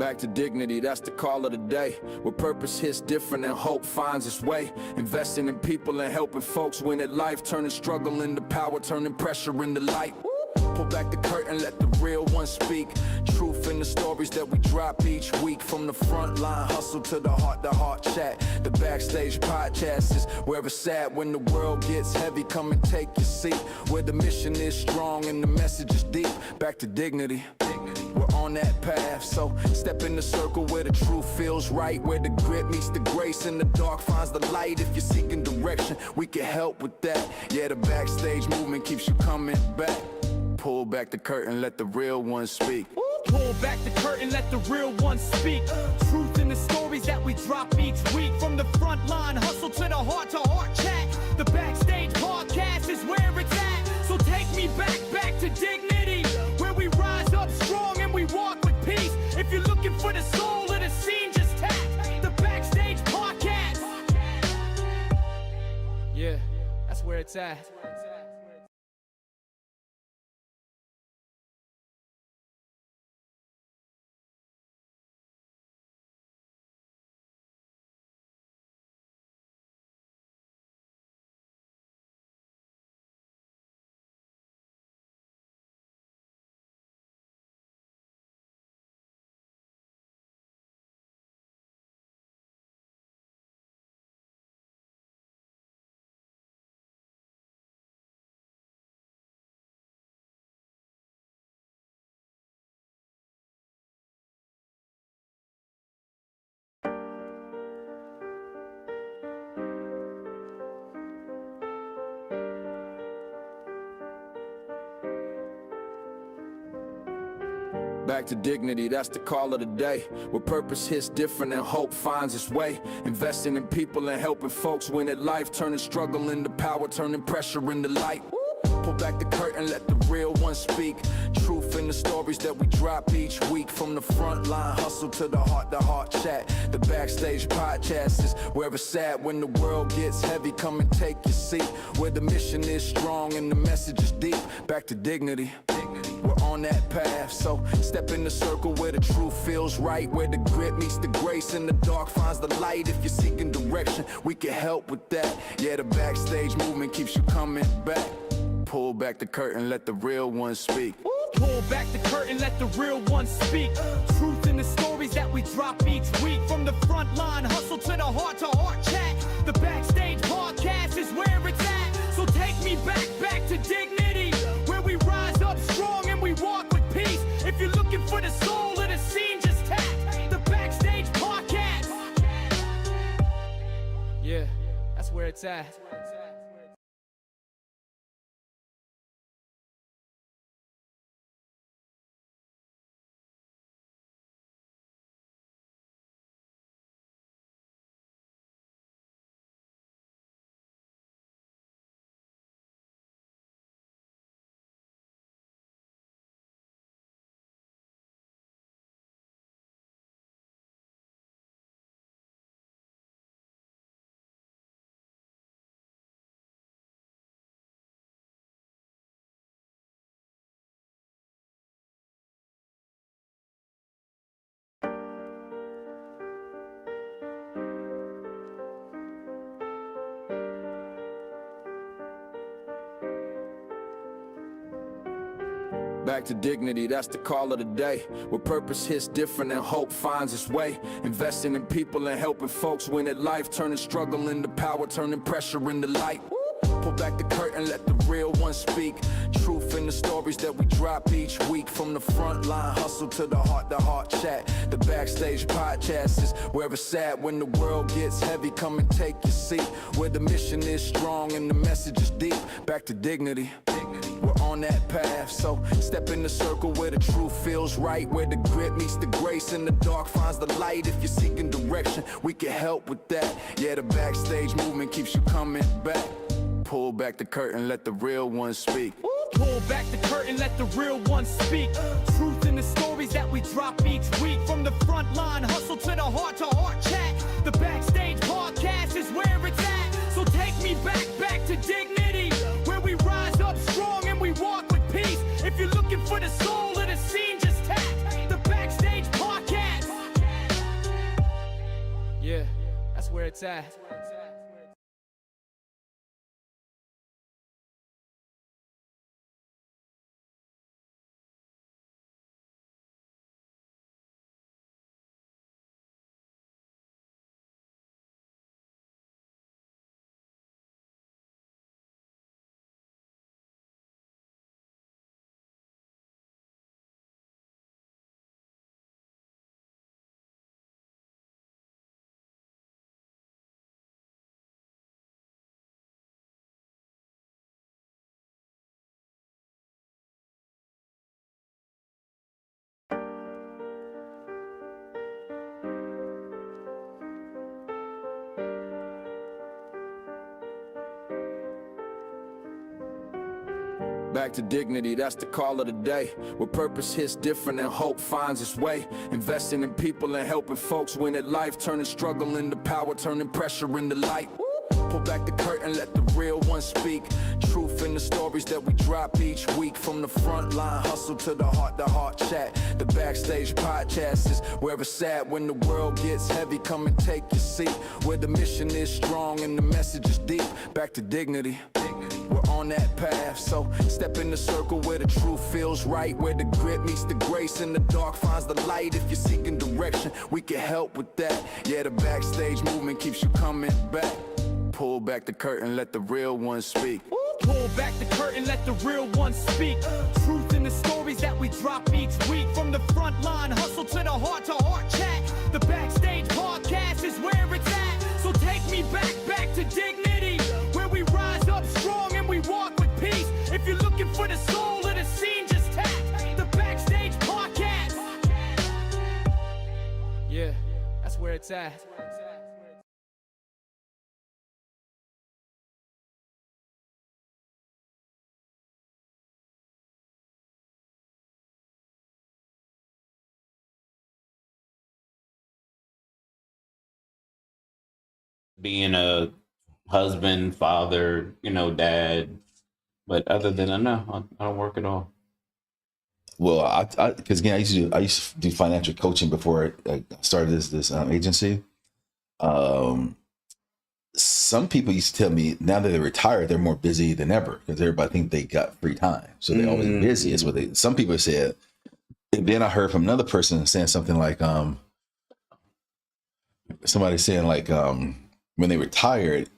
Back to dignity, that's the call of the day. Where purpose hits different and hope finds its way. Investing in people and helping folks win at life. Turning struggle into power, turning pressure into light. Pull back the curtain, let the real ones speak. Truth in the stories that we drop each week. From the front line hustle to the heart chat. The backstage podcast is where it's at. When the world gets heavy, come and take your seat. Where the mission is strong and the message is deep. Back to dignity, we're on that path. So step in the circle where the truth feels right. Where the grit meets the grace and the dark finds the light. If you're seeking direction, we can help with that. Yeah, the backstage movement keeps you coming back. Pull back the curtain, let the real ones speak. Pull back the curtain, let the real ones speak. Truth in the stories that we drop each week. From the front line hustle to the heart chat. The backstage podcast is where it's at. So take me back to dignity. Where we rise up strong and we walk with peace. If you're looking for the soul of the scene, just tap the backstage podcast. Yeah, that's where it's at. Back to dignity, that's the call of the day. Where purpose hits different and hope finds its way. Investing in people and helping folks win at life. Turning struggle into power, turning pressure into light. Pull back the curtain, let the real ones speak. Truth in the stories that we drop each week. From the front line hustle to the heart chat. The backstage podcast is where it's at. When the world gets heavy, come and take your seat. Where the mission is strong and the message is deep. Back to dignity, we're on that path. So step in the circle where the truth feels right. Where the grit meets the grace and the dark finds the light. If you're seeking direction, we can help with that. Yeah, the backstage movement keeps you coming back. Pull back the curtain, let the real ones speak. Pull back the curtain, let the real ones speak. Truth in the stories that we drop each week. From the front line hustle to the heart chat. The backstage podcast is where it's at. So take me back to dignity. Where we rise up strong and we walk with peace. If you're looking for the soul of the scene, just tap the backstage podcast. Yeah, that's where it's at. Back to dignity, that's the call of the day. Where purpose hits different and hope finds its way. Investing in people and helping folks win at life. Turning struggle into power, turning pressure into light. Pull back the curtain, let the real ones speak. Truth in the stories that we drop each week. From the front line hustle to the heart chat. The backstage podcast is where it's at. When the world gets heavy, come and take your seat. Where the mission is strong and the message is deep. Back to dignity, we're on that path. So step in the circle where the truth feels right. Where the grit meets the grace and the dark finds the light. If you're seeking direction, we can help with that. Yeah, the backstage movement keeps you coming back. Pull back the curtain, let the real ones speak. Pull back the curtain, let the real ones speak. Truth in the stories that we drop each week. From the front line hustle to the heart chat. The backstage podcast is where it's at. So take me back to dignity. Where we rise up strong and we walk with peace. If you're looking for the soul of the scene, just tap the backstage podcast. it's at. Back to dignity, that's the call of the day. Where purpose hits different and hope finds its way. Investing in people and helping folks win at life. Turning struggle into power, turning pressure into light. Pull back the curtain, let the real ones speak. Truth in the stories that we drop each week. From the front line hustle to the heart chat. The backstage podcast is where it's at. When the world gets heavy, come and take your seat. Where the mission is strong and the message is deep. Back to dignity. We're on that path, so step in the circle where the truth feels right. Where the grit meets the grace and the dark finds the light. If you're seeking direction, we can help with that. Yeah, the backstage movement keeps you coming back. Pull back the curtain, let the real ones speak. Pull back the curtain, let the real ones speak. Truth in the stories that we drop each week. From the front line hustle to the heart chat. The backstage podcast is where it's at. So take me back to dignity. Where we rise up strong and we walk with peace. If you're looking for the soul of the scene, just tap the backstage podcast. Yeah, that's where it's at. Being a husband, father, dad. But other than that, no, I don't work at all. Well, because again, I used to do financial coaching before I started this agency. Some people used to tell me now that they're retired, they're more busy than ever because everybody think they got free time, so they're always busy. Is what they. Some people said. And then I heard from another person saying something like, somebody saying like, when they retired,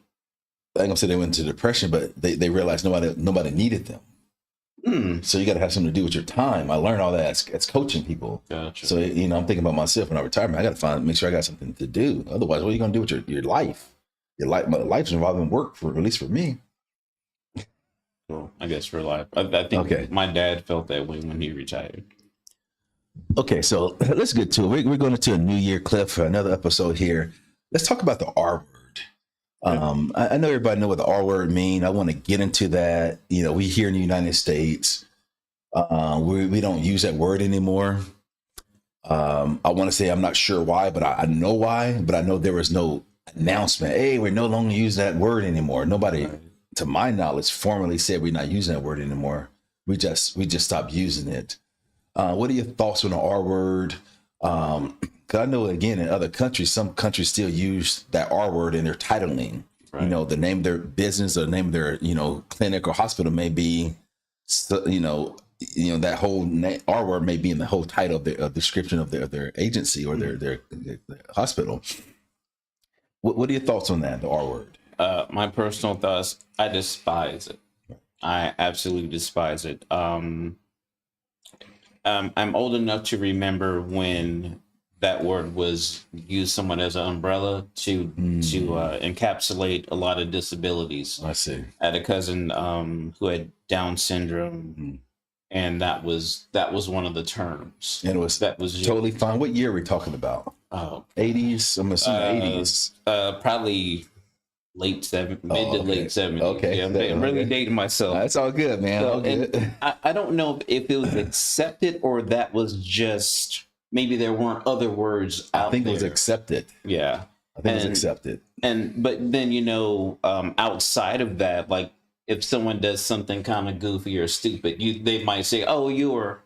I ain't gonna say they went into depression, but they realized nobody needed them. So you got to have something to do with your time. I learned all that as coaching people. Gotcha. So I'm thinking about myself when I retire. I got to make sure I got something to do. Otherwise, what are you gonna do with your life? My life's involving work at least for me. Cool. I guess for life. I think my dad felt that way when he retired. Okay, so let's get to it. We're going into a New Year clip for another episode here. Let's talk about the R word. I know everybody know what the R word mean. I want to get into that. We here in the United States, we don't use that word anymore. I want to say I'm not sure why, but I know why. But I know there was no announcement. Hey, we're no longer using that word anymore. Nobody, to my knowledge, formally said we're not using that word anymore. We just stopped using it. What are your thoughts on the R word? Because I know, again, in other countries, some countries still use that R word in their titling. Right. The name of their business or the name of their, clinic or hospital may be, that whole R word may be in the whole title of the description of their agency or their hospital. What are your thoughts on that, the R word? My personal thoughts, I despise it. I absolutely despise it. I'm old enough to remember when that word was used somewhat as an umbrella to encapsulate a lot of disabilities. I see. I had a cousin who had Down syndrome, and that was one of the terms. And that was totally fine. What year are we talking about? Oh, 80s. I'm assuming 80s. Probably mid to late 70s. Okay. Yeah, I'm really dating myself. That's all good, man. So, all good. I don't know if it was accepted or that was just maybe there weren't other words out there. I think it was accepted. Yeah. I think it was accepted. But then, outside of that, like if someone does something kind of goofy or stupid, they might say, "Oh, you're."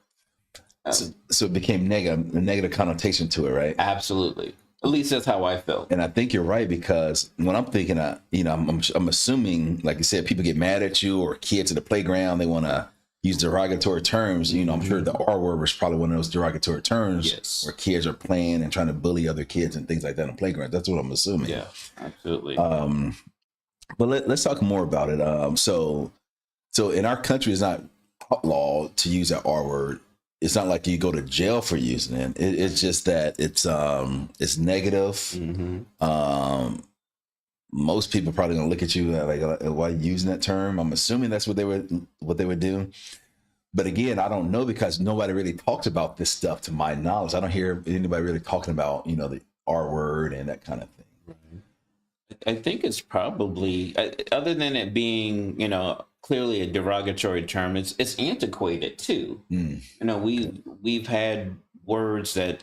So it became a negative connotation to it, right? Absolutely. At least that's how I felt. And I think you're right, because when I'm thinking, I'm assuming, like you said, people get mad at you, or kids at the playground, they want to use derogatory terms. I'm sure the R word was probably one of those derogatory terms, Yes. where kids are playing and trying to bully other kids and things like that on the playground. That's what I'm assuming. Yeah, absolutely. But let's talk more about it. So in our country, it's not outlawed to use that R word. It's not like you go to jail for using it. It's just that it's negative. Mm-hmm. Most people probably gonna look at you like, why are you using that term? I'm assuming that's what they would do. But again, I don't know, because nobody really talks about this stuff, to my knowledge. I don't hear anybody really talking about the R word and that kind of thing. I think it's probably, other than it being, clearly a derogatory term, it's antiquated too. We've had words that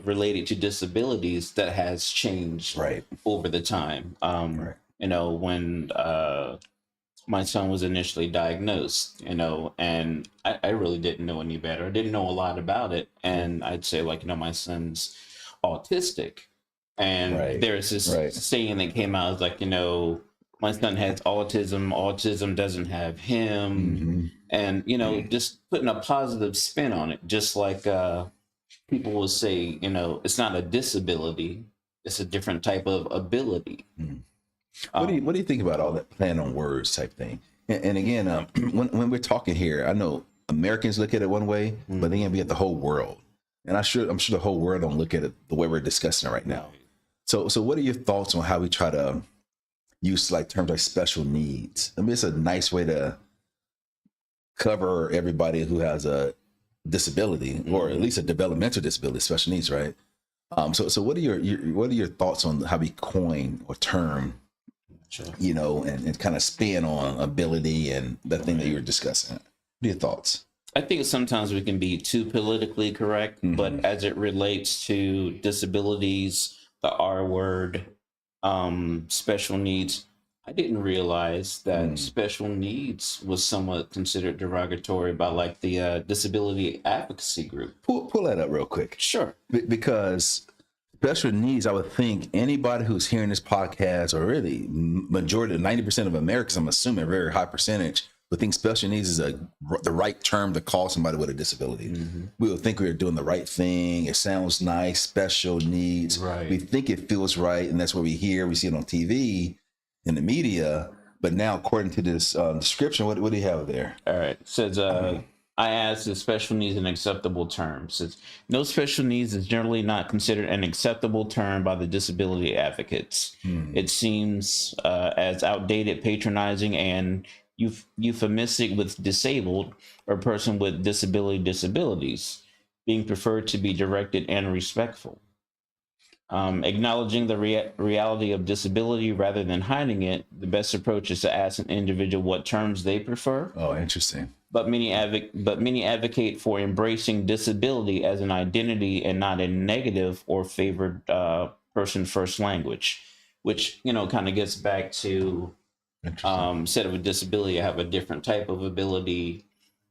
related to disabilities that has changed over the time. When my son was initially diagnosed, and I really didn't know any better. I didn't know a lot about it. And I'd say, like, my son's autistic. And there's this saying that came out, like, my son has autism doesn't have him. And, just putting a positive spin on it, just like people will say, it's not a disability, it's a different type of ability. What do you think about all that playing on words type thing? And again, when we're talking here, I know Americans look at it one way, but then we at the whole world. And I'm sure the whole world don't look at it the way we're discussing it right now. So what are your thoughts on how we try to use like terms like special needs? I mean, it's a nice way to cover everybody who has a disability, or at least a developmental disability, special needs, right? So what are your thoughts on how we coin or term, and kind of spin on ability and that thing that you were discussing? What are your thoughts? I think sometimes we can be too politically correct, but as it relates to disabilities, the R word, special needs, I didn't realize that special needs was somewhat considered derogatory by like the disability advocacy group. Pull that up real quick. Sure. Because special needs, I would think anybody who's hearing this podcast, or really majority, 90% of Americans, I'm assuming a very high percentage, would think special needs is the right term to call somebody with a disability. We would think we're doing the right thing. It sounds nice, special needs. Right. We think it feels right, and that's what we hear. We see it on TV, in the media. But now, according to this description, what do you have there? All right. It says, I asked if special needs an acceptable term. It says, no special needs is generally not considered an acceptable term by the disability advocates. It seems as outdated, patronizing, and euphemistic with disabled or person with disabilities, being preferred to be directed and respectful. Acknowledging the reality of disability rather than hiding it, the best approach is to ask an individual what terms they prefer. Oh, interesting. But many advocate for embracing disability as an identity and not a negative or favored person first language, which kind of gets back to instead of a disability, I have a different type of ability.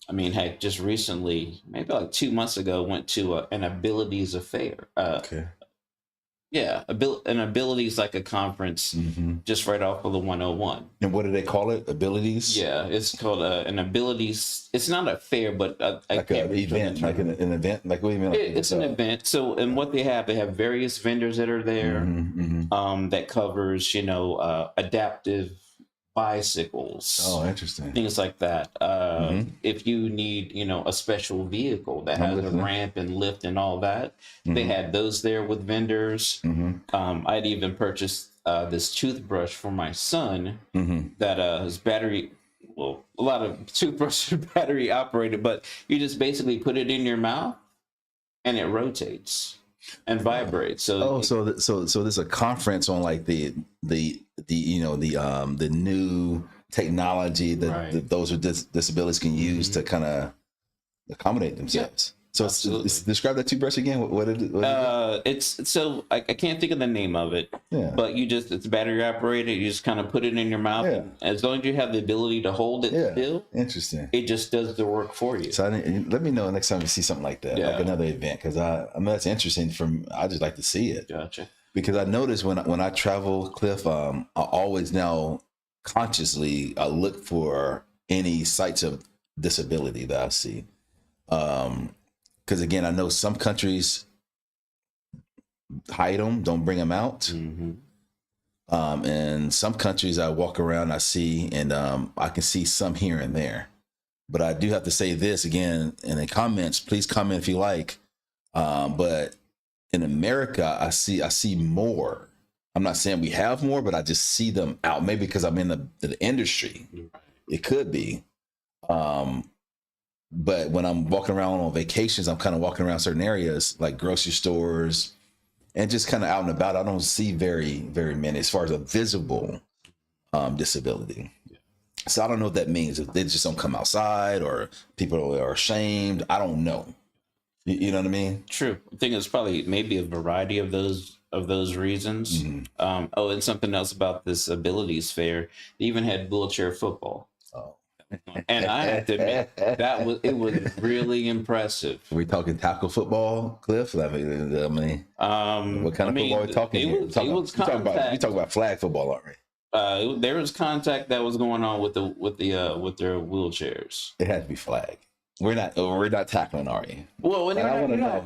I mean, heck, just recently, maybe like 2 months ago, went to an abilities affair. Yeah, an abilities like a conference just right off of the 101. And what do they call it? Abilities? Yeah, it's called an abilities. It's not a fair, but like an event, like an event. Like what do you mean? It's an event. So, and what they have various vendors that are there that covers, adaptive bicycles. Oh, interesting. Things like that. If you need, a special vehicle that has a ramp and lift and all that, they had those there with vendors. I'd even purchased this toothbrush for my son that is battery. Well, a lot of toothbrushes are battery operated, but you just basically put it in your mouth and it rotates and vibrates. So so there's a conference on like the new technology that those with disabilities can use to kind of accommodate themselves. So Absolutely. describe that toothbrush again. What is it? It's so I can't think of the name of it. Yeah. But it's battery operated. You just kind of put it in your mouth. Yeah. And as long as you have the ability to hold it still, Interesting. it just does the work for you. So let me know next time you see something like that, like another event, because I mean that's interesting. I just like to see it. Gotcha. Because I notice when I travel, Cliff, I always now consciously look for any sites of disability that I see. Because again, I know some countries hide them, don't bring them out. Mm-hmm. And some countries I walk around, I see, and I can see some here and there. But I do have to say this again in the comments. Please comment if you like. But in America, I see more. I'm not saying we have more, but I just see them out. Maybe because I'm in the industry. It could be. But when I'm walking around on vacations, I'm kind of walking around certain areas like grocery stores and just kind of out and about. I don't see very, very many as far as a visible disability. Yeah. So I don't know what that means. If they just don't come outside or people are ashamed, I don't know. You know what I mean? True. I think it's probably maybe a variety of those reasons. Mm-hmm. And something else about this abilities fair, they even had wheelchair football. Oh. And I have to admit, it was really impressive. Are we talking tackle football, Cliff? I mean, what kind of football are we talking here? We're talking about flag football, aren't we? There was contact that was going on with their wheelchairs. It had to be flag. We're not tackling, are you? Well,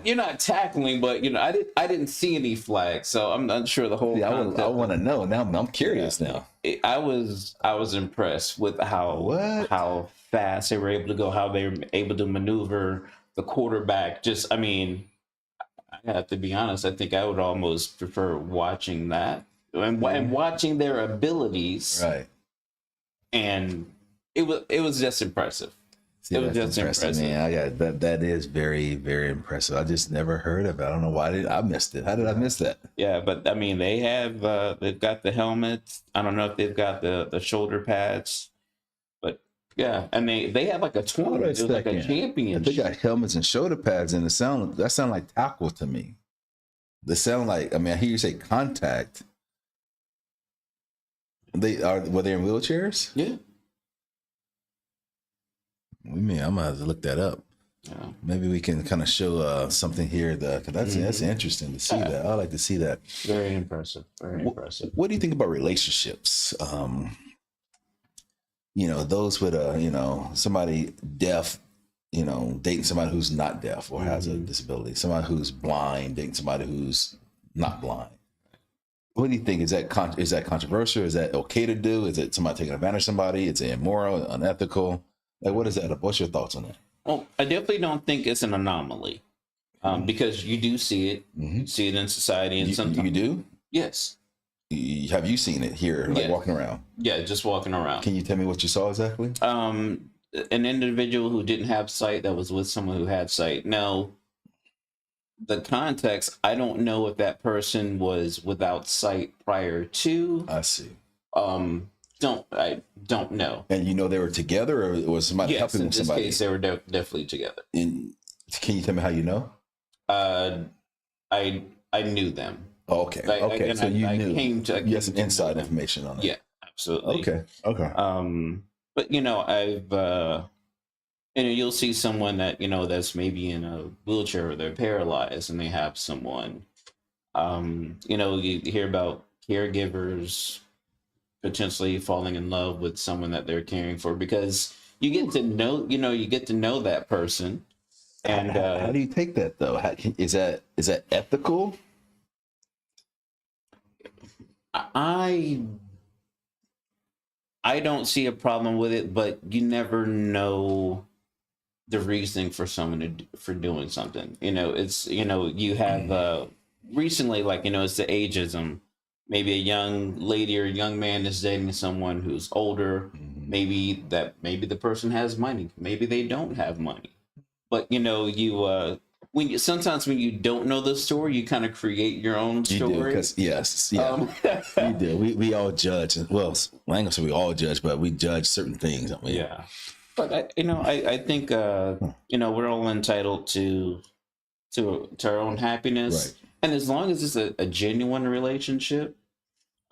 you're not tackling, but I didn't see any flags, so I'm not sure the whole. Yeah, I want to know now. I'm curious now. I was impressed with how fast they were able to go, how they were able to maneuver the quarterback. Just, I mean, I have to be honest. I think I would almost prefer watching that and watching their abilities. Right. And it was just impressive. See, it was just impressive. Man, that is very, very impressive. I just never heard of it. I don't know why I missed it. How did I miss that? Yeah, but I mean, they've got the helmets. I don't know if they've got the shoulder pads, but yeah, and they have like a tournament. It was like a championship. They got helmets and shoulder pads, and that sound like tackle to me. They sound like, I hear you say contact. Were they in wheelchairs? Yeah. I'm gonna have to look that up. Yeah. Maybe we can kind of show something here that's interesting to see that. I like to see that. Very impressive. Very impressive. What do you think about relationships? Those with somebody deaf, dating somebody who's not deaf or has a disability, somebody who's blind dating somebody who's not blind. What do you think? Is that controversial? Is that okay to do? Is it somebody taking advantage of somebody? Is it immoral, unethical? Like, what is that? What's your thoughts on that? Well, I definitely don't think it's an anomaly, because you do see it. Mm-hmm. You see it in society, and sometimes you do. Yes. Have you seen it here, like walking around? Yeah, just walking around. Can you tell me what you saw exactly? An individual who didn't have sight that was with someone who had sight. Now, the context, I don't know if that person was without sight prior to. I see. I don't know. And they were together, or was somebody helping them? In this case, they were definitely together. And can you tell me how you know? I knew them. Oh, okay. Okay. So you knew. You had some inside information on that. Yeah, absolutely. Okay. But I've you'll see someone that that's maybe in a wheelchair or they're paralyzed, and they have someone. You hear about caregivers potentially falling in love with someone that they're caring for, because you get to know that person. And how do you take that though? Is that ethical? I don't see a problem with it, but you never know the reasoning for someone for doing something. It's you have recently, it's the ageism. Maybe a young lady or a young man is dating someone who's older. Mm-hmm. Maybe the person has money. Maybe they don't have money. But sometimes when you don't know the story, you kind of create your own story. Yes, we do. We all judge. Well, I ain't gonna say we all judge, but we judge certain things. Yeah. But I think we're all entitled to our own happiness, Right. and as long as it's a genuine relationship,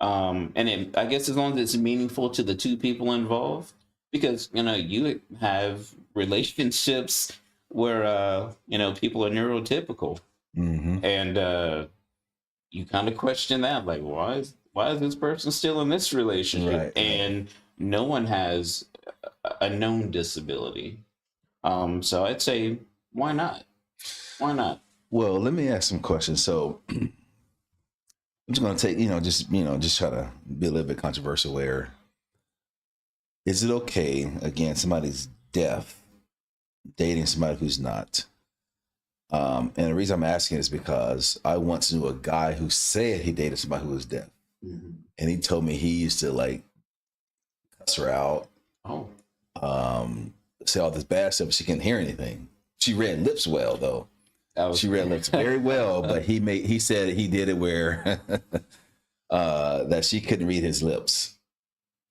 I guess as long as it's meaningful to the two people involved, because you have relationships where people are neurotypical, Mm-hmm. and you kind of question that, like, why is this person still in this relationship? Right. And no one has a known disability. So I'd say, why not? Why not? Well, let me ask some questions. So I'm just going to take, just try to be a little bit controversial. Where is it okay, again, somebody's deaf, dating somebody who's not? And the reason I'm asking is because I once knew a guy who said he dated somebody who was deaf. Mm-hmm. And he told me he used to like cuss her out, Oh, say all this bad stuff, but she couldn't hear anything. She read lips well, though. She read lips very well, but he said he did it where that she couldn't read his lips.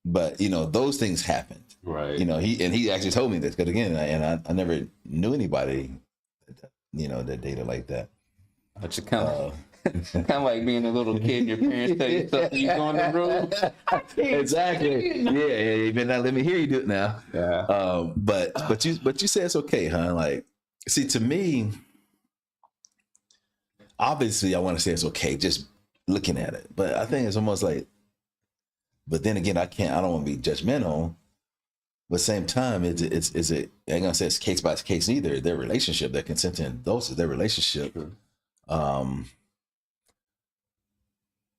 But those things happened. right. He actually told me this, because again, I never knew anybody that dated like that. But you kind of like being a little kid and your parents tell you something, you go in the room. Exactly. Yeah, you better not let me hear you do it now. Yeah. But you say it's okay, huh? Like, see, to me, obviously I want to say it's okay just looking at it. But I think it's almost like, but then again, I don't want to be judgmental. But at the same time, I ain't gonna say it's case by case either. Their relationship, their consenting adults, is their relationship. Sure.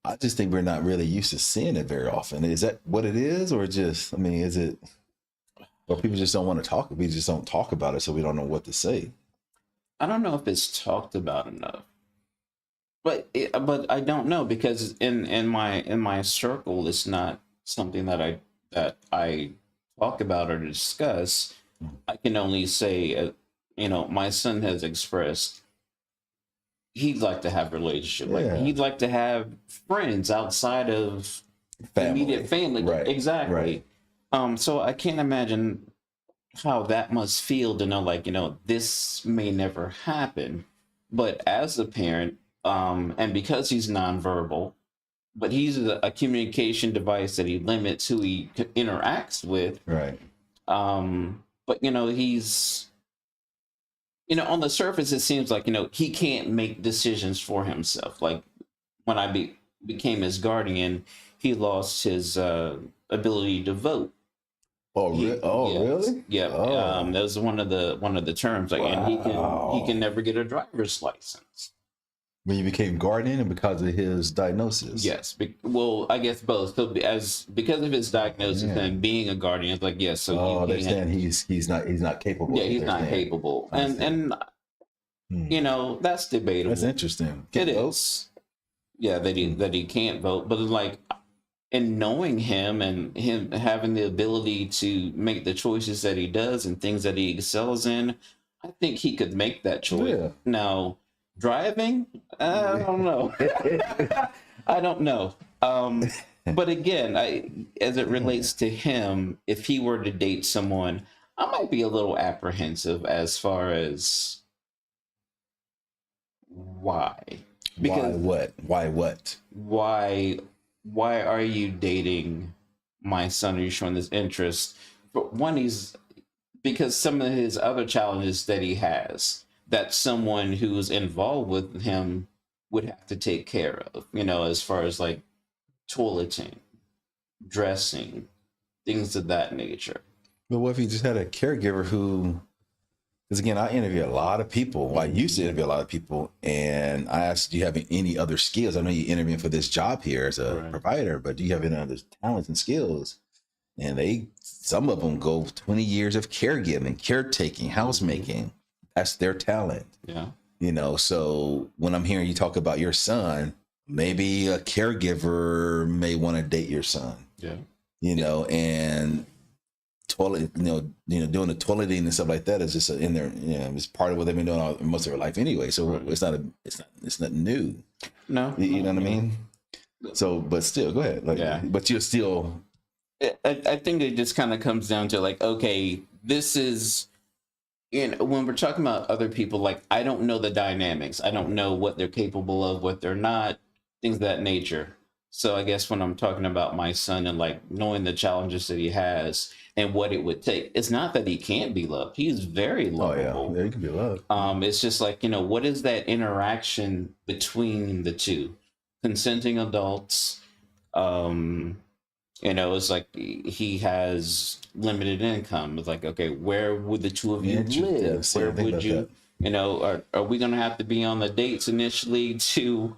I just think we're not really used to seeing it very often. Is that what it is, or is it, or people just don't want to talk? We just don't talk about it, so we don't know what to say. I don't know if it's talked about enough, but I don't know, because in my circle, it's not something that I talk about or discuss. I can only say, my son has expressed he'd like to have a relationship. Yeah. Like, he'd like to have friends outside of immediate family. Right. Exactly. Right. So I can't imagine how that must feel to know, like, this may never happen. But as a parent, and because he's nonverbal, but he's a communication device that he limits who he interacts with. Right. But he's, on the surface, it seems like, he can't make decisions for himself. Like, when I became his guardian, he lost his ability to vote. Oh, Yes. Really? Yeah. Oh. That was one of the terms. Like, and he can never get a driver's license. When you became guardian, and because of his diagnosis. Yes. Well, I guess both. So because of his diagnosis and being a guardian, it's like, yes. So they're saying he's not capable. Yeah, he's not capable, and that's debatable. That's interesting. It is. Yeah, that he can't vote, but like, in knowing him and him having the ability to make the choices that he does and things that he excels in, I think he could make that choice. Yeah. Now, driving, I don't know. I don't know. But again, as it relates to him, if he were to date someone, I might be a little apprehensive as far as why. Because why what? Why are you dating my son? Are you showing this interest? But one, because some of his other challenges that he has, that someone who's involved with him would have to take care of, as far as like toileting, dressing, things of that nature. But what if you just had a caregiver who, because again, I interview a lot of people. Well, I used to interview a lot of people, and I asked, do you have any other skills? I know you're interviewing for this job here as a provider, but do you have any other talents and skills? And some of them go 20 years of caregiving, caretaking, housemaking. That's their talent. Yeah. So when I'm hearing you talk about your son, maybe a caregiver may want to date your son. Yeah. And toilet, doing the toileting and stuff like that is just in there. It's part of what they've been doing most of their life anyway. So it's nothing new. No. You know what I mean? So, but still, go ahead. Like, yeah. But you're still. I think it just kind of comes down to like, okay, this is, when we're talking about other people, like, I don't know the dynamics. I don't know what they're capable of, what they're not, things of that nature. So I guess when I'm talking about my son and like knowing the challenges that he has and what it would take, it's not that he can't be loved. He's very lovable. Yeah, he can be loved. It's just like, what is that interaction between the two? Consenting adults, it's like he has limited income. It's like, okay, where would the two of you live? Where would you, are we going to have to be on the dates initially to,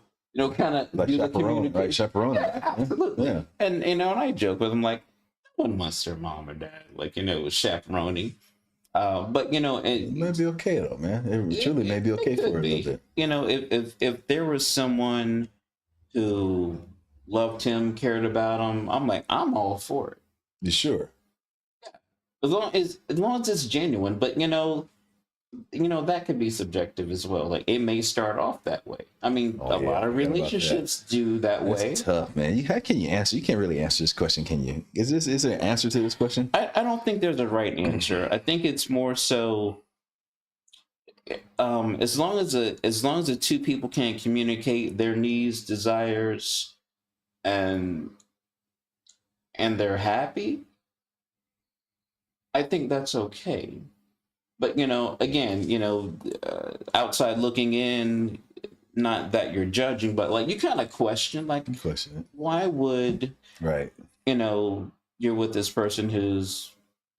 kind of like do the chaperone, communication? right? Chaperone. Yeah, absolutely. Yeah. And, and I joke with him, like, no one wants their mom or dad, like, with chaperoning. But, It may be okay, though, man. It truly may be okay for a little bit. If there was someone who loved him, cared about him, I'm all for it. You sure? As long as it's genuine, but that could be subjective as well. Like, it may start off that way. I mean, a lot of relationships do that way. It's tough, man. How can you answer? You can't really answer this question, can you? Is there an answer to this question? I don't think there's a right answer. I think it's more so, as long as the two people can communicate their needs, desires, and they're happy, I think that's okay. But again, outside looking in, not that you're judging, but like, you kind of question, like, why would right? You're with this person who's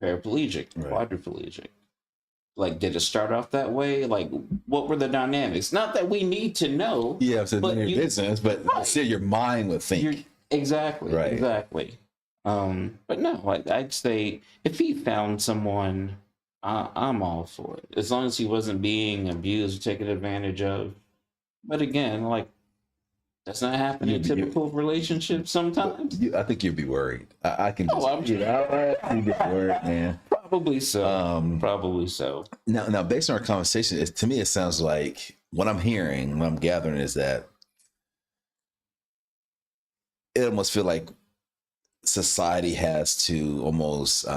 paraplegic, right. quadriplegic. Like, did it start off that way? Like, what were the dynamics? Not that we need to know. Yeah, it's none of your business, but still, your mind would think. Exactly. Right. Exactly. But no, I'd say if he found someone, I'm all for it, as long as he wasn't being abused or taken advantage of. But again, like, that's not happening in typical relationships sometimes. I think you'd be worried. I can just. I'm sure. You'd be worried, man. Probably so. Probably so. Now, based on our conversation, to me, it sounds like what I'm hearing, what I'm gathering is that it almost feel like society has to almost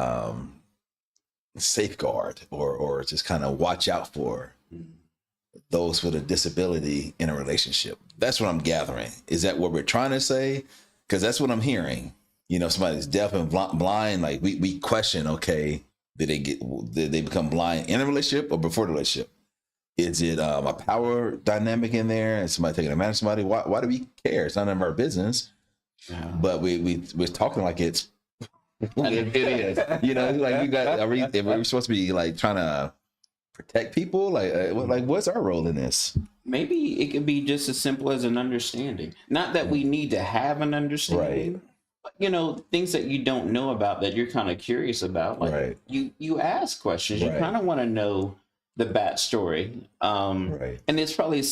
safeguard or just kind of watch out for those with a disability in a relationship. That's what I'm gathering. Is that what we're trying to say? Because that's what I'm hearing. Somebody's deaf and blind. Like, we question, okay, did they become blind in a relationship or before the relationship? Is it a power dynamic in there and somebody taking advantage of somebody? Why do we care? It's none of our business. Yeah. But we're talking like it is. Like, are we supposed to be like trying to protect people? Like what's our role in this? Maybe it could be just as simple as an understanding. Not that we need to have an understanding. Right. But, things that you don't know about that you're kind of curious about. Like, right. you ask questions. Right. You kind of want to know the backstory. Right. And it's probably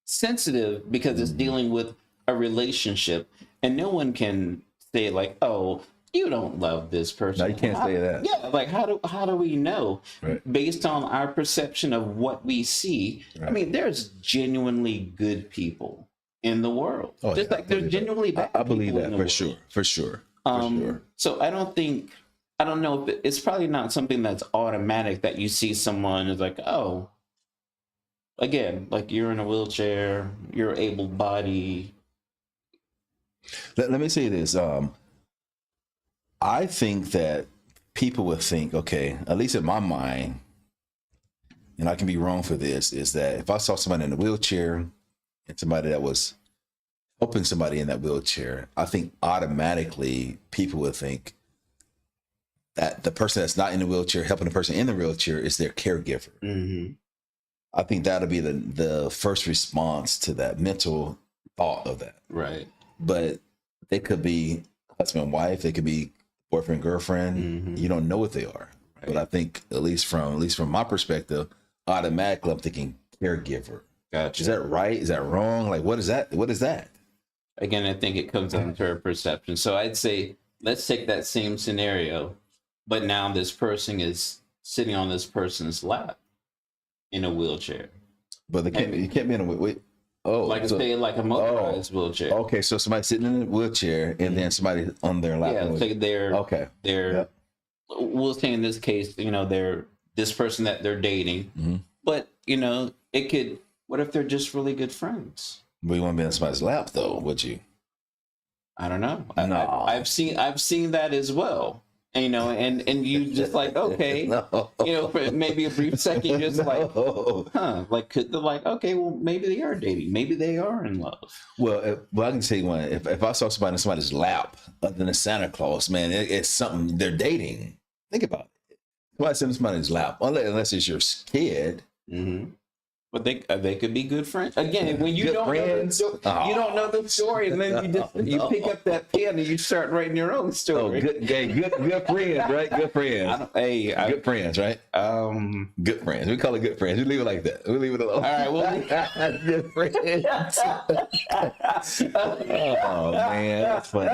sensitive because it's dealing with a relationship, and no one can say like, "Oh, you don't love this person." No, you can't say that. Yeah, like how do we know? Right. Based on our perception of what we see? Right. I mean, there's genuinely good people in the world. Oh, just like there's genuinely bad people. I believe that for sure. For sure. So I don't know if it's probably not something that's automatic that you see someone is like, oh, again, like, you're in a wheelchair, you're able-bodied. Let me say this. I think that people would think, okay, at least in my mind, and I can be wrong for this, is that if I saw somebody in a wheelchair and somebody that was helping somebody in that wheelchair, I think automatically people would think that the person that's not in the wheelchair helping the person in the wheelchair is their caregiver. Mm-hmm. I think that'll be the first response to that mental thought of that. Right. But they could be husband and wife, they could be boyfriend, girlfriend. Mm-hmm. You don't know what they are. Right. But I think at least from my perspective, automatically I'm thinking caregiver. Gotcha. Is that right? Is that wrong? Like, what is that? What is that? Again, I think it comes down to our perception. So I'd say, let's take that same scenario, but now this person is sitting on this person's lap in a wheelchair. But you can't be in a wait. Oh, like like a motorized wheelchair. Okay, so somebody sitting in a wheelchair and then somebody on their lap. Yeah, it's like they're we'll say in this case, they're this person that they're dating, but it could. What if they're just really good friends? But you want to be in somebody's lap, though, would you? I don't know. No. I've seen that as well. And you just like, okay, No. for maybe a brief second, you're just like, No. like they're like, okay, well, maybe they are dating, maybe they are in love. Well, I can tell you one. If I saw somebody in somebody's lap other than a Santa Claus, man, it's something they're dating. Think about it. Somebody sitting in somebody's lap, unless it's your kid. Mm-hmm. But they could be good friends. Again, when you Good don't friends? know you don't know the story, and then you pick up that pen and you start writing your own Oh, story. good friends, right? Good friends. Good friends, right? Good friends. We call it good friends. We leave it like that. We leave it alone. All right, well, Good friends. Oh man, that's funny.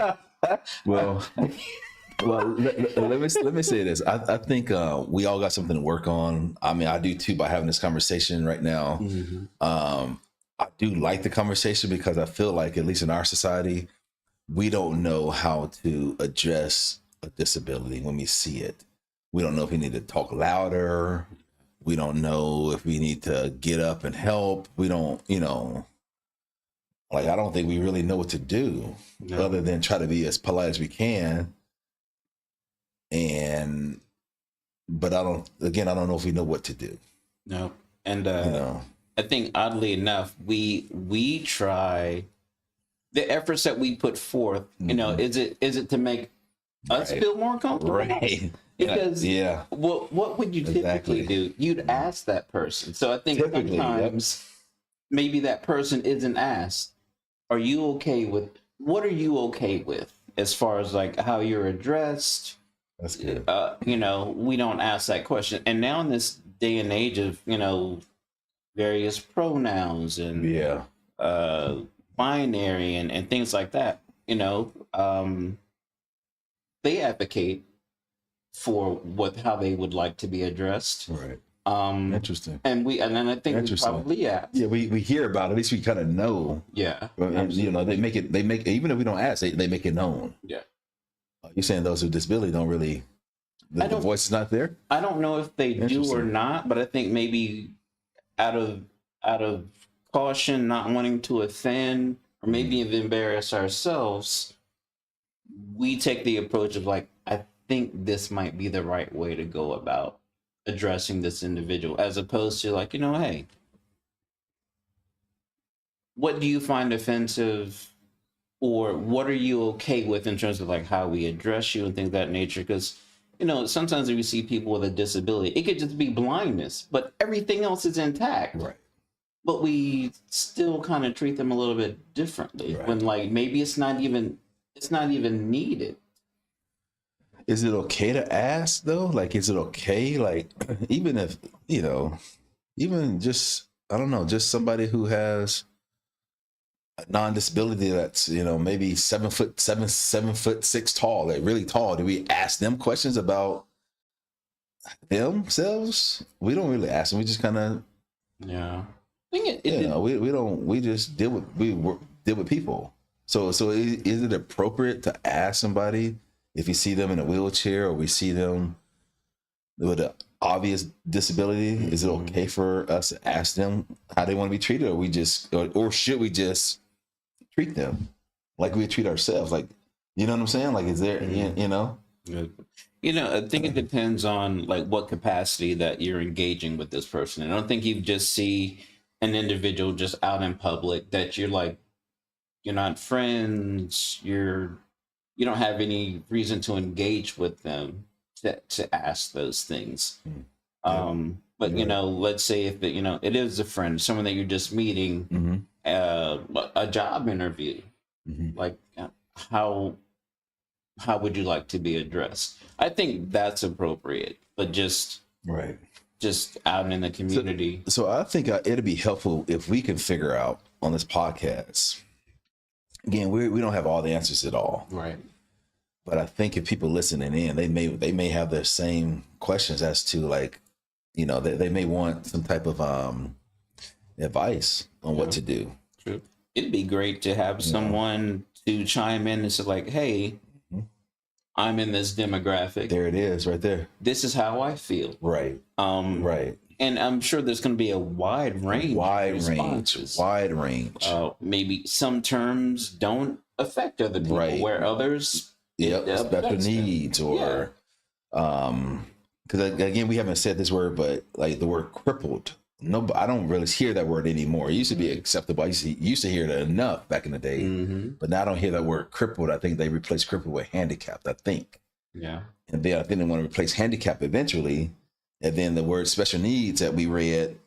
Well, let me say this. I think we all got something to work on. I mean, I do too by having this conversation right now. I do like the conversation because I feel like, at least in our society, we don't know how to address a disability when we see it. We don't know if we need to talk louder. We don't know if we need to get up and help. We don't, like, I don't think we really know what to do other than try to be as polite as we can. But I don't know if we know what to do. no, and I think oddly enough, we try the efforts that we put forth. Is it to make us Right. feel more comfortable? Right. Because Yeah. what would you typically Exactly. do? You'd ask that person. So I think Typically, yep. sometimes maybe that person isn't asked, are you okay with, what are you okay with as far as like how you're addressed? That's good. We don't ask that question. And now in this day and age of, various pronouns and Yeah. binary and things like that, they advocate for how they would like to be addressed. Right. Um, Interesting. and then I think we Interesting. probably ask. Yeah, we hear about it. At least we kind of know. Yeah. And, they make even if we don't ask, they make it known. Yeah. You're saying those with disability don't really, the voice is not there? I don't know if they do or Interesting. not, but I think maybe out of caution, not wanting to offend or maybe even embarrass ourselves, we take the approach of like, I think this might be the right way to go about addressing this individual, as opposed to like, hey, what do you find offensive, or what are you okay with in terms of like how we address you and things of that nature? Because sometimes if you see people with a disability, it could just be blindness, but everything else is intact. Right. But we still kind of treat them a little bit differently Right. when like maybe it's not even needed. Is it okay to ask though? Like, is it okay? Like, even if, even just, I don't know, just somebody who has a non-disability that's, maybe 7'6" tall, like really tall. Do we ask them questions about themselves? We don't really ask them. We just kind of, Yeah. I think it we don't, we just deal with people. So is it appropriate to ask somebody if you see them in a wheelchair or we see them with an obvious disability? Is it okay for us to ask them how they want to be treated, or should we just treat them like we treat ourselves? Like, you know what I'm saying? Like, is there, I think it depends on like what capacity that you're engaging with this person. I don't think you just see an individual just out in public that you're like, you're not friends, you don't have any reason to engage with them to ask those things. But let's say if it is a friend, someone that you're just meeting, a job interview, like how would you like to be addressed? I think that's appropriate, but just out in the community. So I think it'd be helpful if we can figure out on this podcast. Again, we don't have all the answers at all, Right. but I think if people listening in, they may have their same questions as to like, they may want some type of advice on what to do. True. It'd be great to have someone to chime in and say like, hey, I'm in this demographic. There it is, right there. This is how I feel. Right. Right. And I'm sure there's going to be a wide range. Wide range. Maybe some terms don't affect other people, where others. Special needs or, because again, we haven't said this word, but like the word crippled. No, I don't really hear that word anymore. It used to be acceptable. I used to hear that enough back in the day, but now I don't hear that word crippled. I think they replaced crippled with handicapped, I think. Yeah. And then I think they want to replace handicap eventually. And then the word special needs that we read,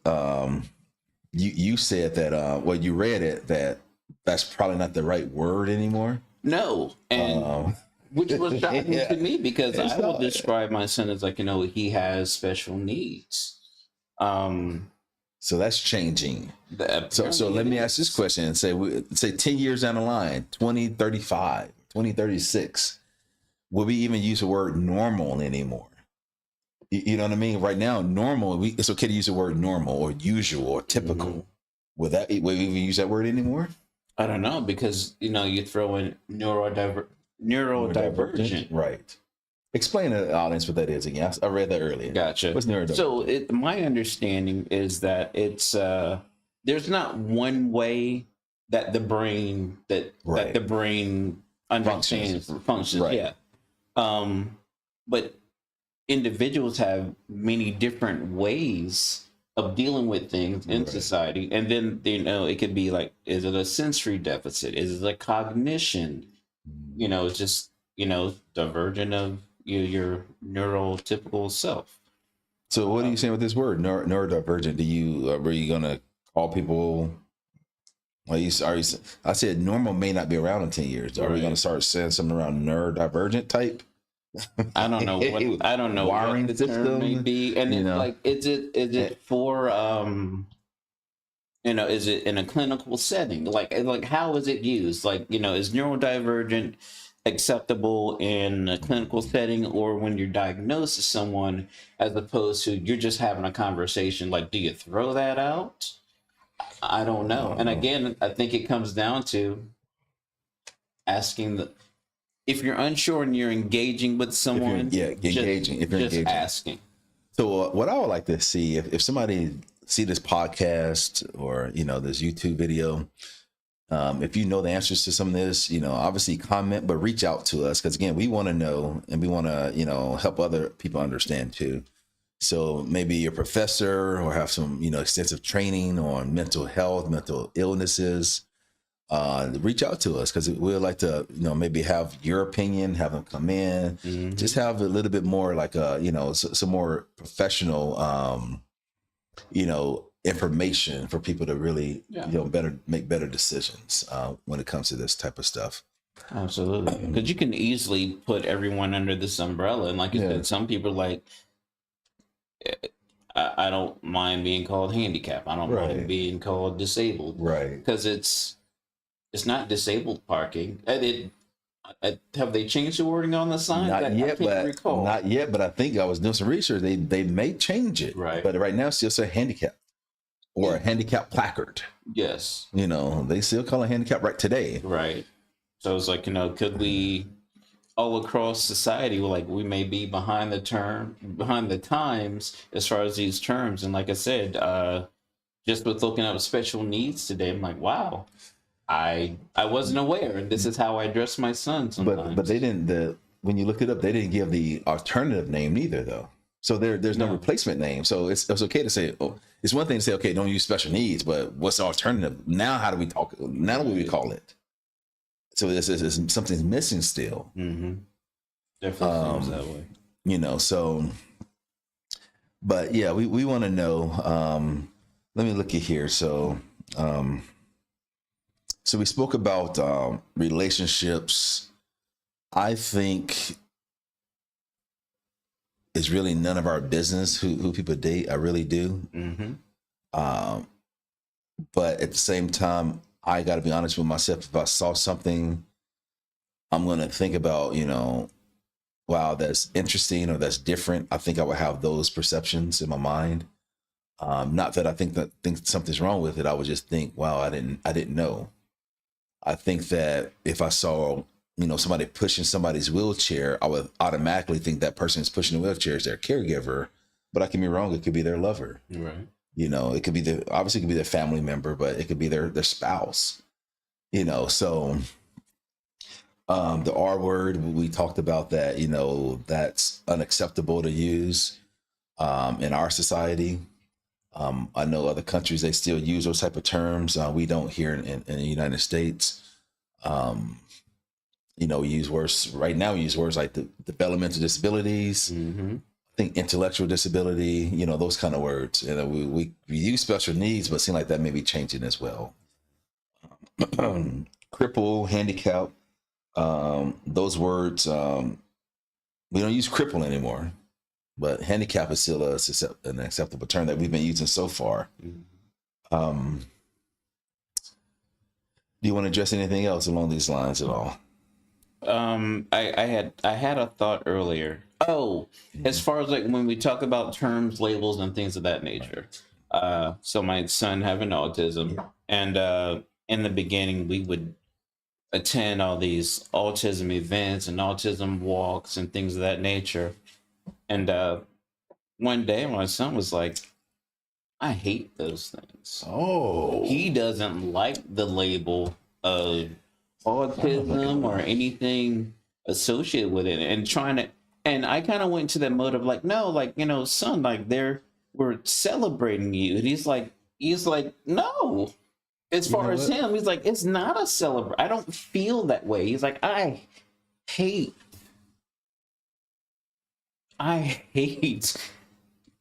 you said that, well, you read it, that's probably not the right word anymore. No. And which was shocking to me, because I would describe my son as like, he has special needs. So that's changing. So let me ask this question and say 10 years down the line, 2035, 2036, will we even use the word normal anymore? You know what I mean? Right now, normal, it's okay to use the word normal or usual or typical. Will we even use that word anymore? I don't know, because, you throw in neurodivergent. Right. Explain to the audience what that is again. I read that earlier. Gotcha. What's neurodivergent? So my understanding is that it's there's not one way that the brain understands functions. Right. Yeah. But individuals have many different ways of dealing with things in society, and then it could be like, is it a sensory deficit? Is it a cognition? It's just divergent of your neurotypical self. So what are you saying with this word neurodivergent? Were you gonna call people? I said normal may not be around in 10 years. Are we gonna start saying something around neurodivergent type? I don't know what wiring the term may be, and is it for is it in a clinical setting? Like how is it used? Is neurodivergent acceptable in a clinical setting, or when you're diagnosed as someone, as opposed to you're just having a conversation? Like, do you throw that out? I don't know. And again, I think it comes down to asking if you're unsure and you're engaging with someone, engaging. Asking. So what I would like to see, if somebody see this podcast or this YouTube video, if you know the answers to some of this, obviously comment, but reach out to us, because again, we want to know, and we want to help other people understand too. So maybe you're a professor or have some extensive training on mental health, mental illnesses. Reach out to us, because we'd like to maybe have your opinion, have them come in, just have a little bit more like some more professional information for people to really make better decisions when it comes to this type of stuff. Absolutely, because you can easily put everyone under this umbrella, and like you said, some people are like, I don't mind being called handicapped, I don't mind being called disabled, because it's not disabled parking. Have they changed the wording on the sign? Not yet, but I think I was doing some research. They may change it, but right now it's just a handicap or a handicap placard. Yes, they still call it handicap right today. Right. So it's like, could we all across society, we may be behind the times as far as these terms. And like I said, just with looking up special needs today, I'm like, wow. I wasn't aware, and this is how I address my son sometimes. But they didn't. When you looked it up, they didn't give the alternative name neither, though. So there's no replacement name. So it's okay to say. Oh, it's one thing to say, okay, don't use special needs, but what's the alternative? Now, how do we talk? Now, what do we call it? So this is something's missing still. Definitely seems that way. So. But yeah, we want to know. Let me look at here. So. So we spoke about relationships. I think it's really none of our business who people date. I really do. But at the same time, I got to be honest with myself. If I saw something, I'm going to think about, wow, that's interesting or that's different. I think I would have those perceptions in my mind. Not that I think something's wrong with it. I would just think, wow, I didn't know. I think that if I saw somebody pushing somebody's wheelchair, I would automatically think that person is pushing the wheelchair is their caregiver. But I can be wrong. It could be their lover. Right. It could be obviously it could be their family member, but it could be their spouse. So the R word, we talked about that. That's unacceptable to use in our society. I know other countries, they still use those type of terms. We don't here in the United States. We use words right now. We use words like the developmental disabilities. Mm-hmm. I think intellectual disability. Those kind of words. We use special needs, but it seems like that may be changing as well. Cripple, handicap. Those words. We don't use cripple anymore, but handicap is still an acceptable term that we've been using so far. Mm-hmm. Do you want to address anything else along these lines at all? I had a thought earlier. Oh, as far as like when we talk about terms, labels, and things of that nature. So my son having autism, and in the beginning we would attend all these autism events and autism walks and things of that nature. And one day my son was like, I hate those things. Oh, He doesn't like the label of autism or anything associated with it, and I kind of went into that mode of like, no, like, son, like we're celebrating you. And he's like, no. As far as him, he's like, it's not a celebration. I don't feel that way. He's like, I hate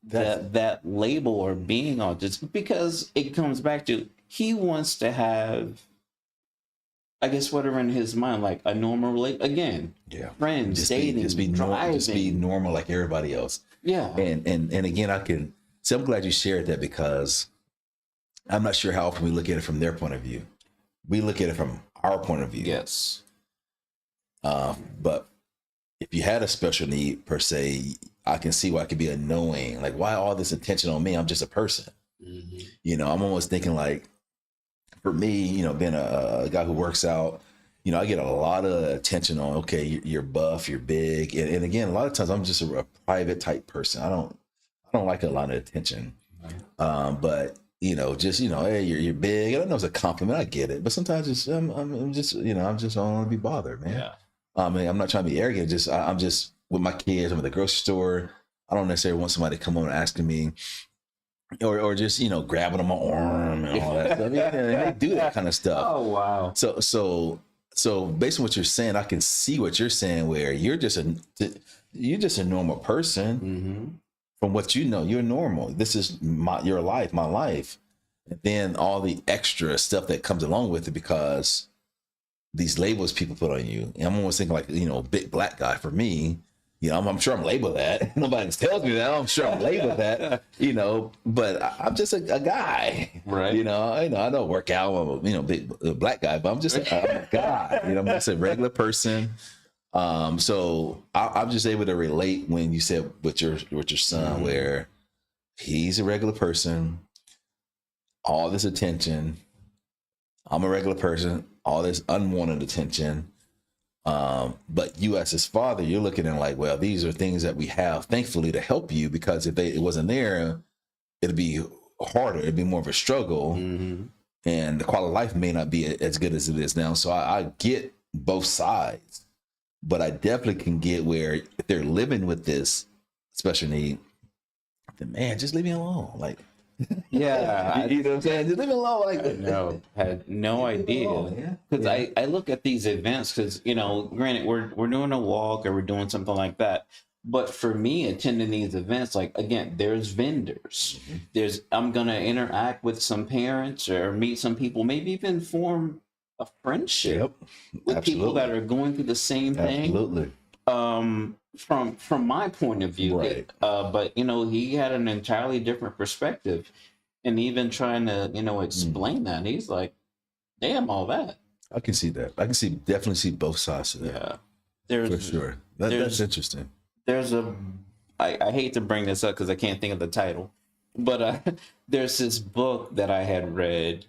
that label or being autistic, because it comes back to he wants to have, I guess, whatever in his mind, like a normal relate again. Yeah, friends, dating, driving. Just be normal like everybody else. Yeah, and again, so I'm glad you shared that, because I'm not sure how often we look at it from their point of view. We look at it from our point of view. yes, but if you had a special need per se, I can see why it could be annoying. Like, why all this attention on me? I'm just a person. mm-hmm. I'm almost thinking like, for me, being a guy who works out, I get a lot of attention on, okay, you're buff, you're big. And again, a lot of times I'm just a private type person. I don't like a lot of attention. But, hey, you're big. I don't know if it's a compliment. I get it. But sometimes I'm just, I don't want to be bothered, man. Yeah. I mean, I'm not trying to be arrogant. I'm just with my kids. I'm at the grocery store. I don't necessarily want somebody to come over and asking me, or just grabbing on my arm and all that stuff. Yeah, they do that kind of stuff. Oh wow. So based on what you're saying, I can see what you're saying, where you're just a normal person. Mm-hmm. From what you're normal. This is your life, my life, and then all the extra stuff that comes along with it, because these labels people put on you. And I'm almost thinking like, big black guy for me. I'm sure I'm labeled that. Nobody tells me that. I'm sure I'm labeled that. But I'm just a guy, right? I don't work out. I'm a big black guy, but I'm just a guy. I'm just a regular person. So I'm just able to relate when you said with your son, Mm-hmm. where he's a regular person, all this attention. I'm a regular person, all this unwanted attention. But you as his father, you're looking at like, well, these are things that we have, thankfully, to help you, because if it wasn't there, it'd be harder. It'd be more of a struggle. Mm-hmm. And the quality of life may not be as good as it is now. So I get both sides, but I definitely can get where if they're living with this special need, then man, just leave me alone. Like, Yeah, you know what I'm saying? Just leave me alone. Like, no, had no idea. Because I look at these events, because granted, we're doing a walk or we're doing something like that. But for me, attending these events, like, again, there's vendors. Mm-hmm. I'm gonna interact with some parents or meet some people, maybe even form a friendship with people that are going through the same thing. Absolutely. From my point of view, Right. But he had an entirely different perspective, and even trying to explain that, he's like, damn, all that. I can see that. I can definitely see both sides of that. Yeah, there's For sure. That's interesting. There's I hate to bring this up because I can't think of the title, but there's this book that I had read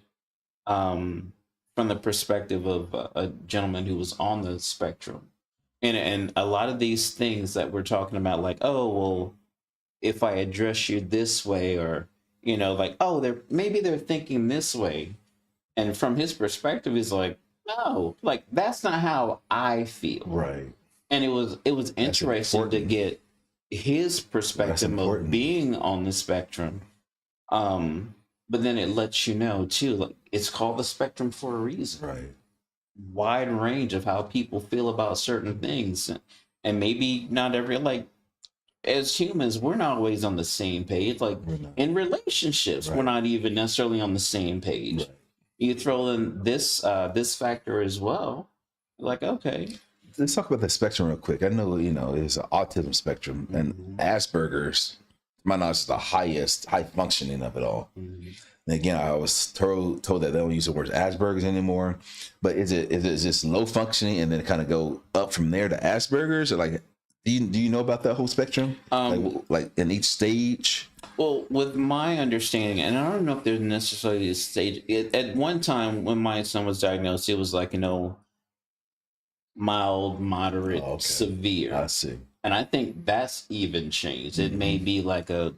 from the perspective of a gentleman who was on the spectrum. And a lot of these things that we're talking about, like, oh, well, if I address you this way, or, like, oh, they're thinking this way. And from his perspective, he's like, no, like, that's not how I feel. Right. And it was interesting to get his perspective of being on the spectrum. But then it lets you know too, like, it's called the spectrum for a reason. Right. Wide range of how people feel about certain things. And maybe not every, like, as humans, we're not always on the same page. Like in relationships, we're not even necessarily on the same page. Right. You throw in this factor as well. Like, okay. Let's talk about the spectrum real quick. I know, it's an autism spectrum, and Asperger's, to my knowledge, is the high functioning of it all. And again, I was told that they don't use the word Asperger's anymore. But is it just low functioning and then it kind of go up from there to Asperger's? Or like, do you know about that whole spectrum? Like in each stage? Well, with my understanding, and I don't know if there's necessarily a stage. At one time, when my son was diagnosed, it was like, mild, moderate, severe. I see. And I think that's even changed. It may be like a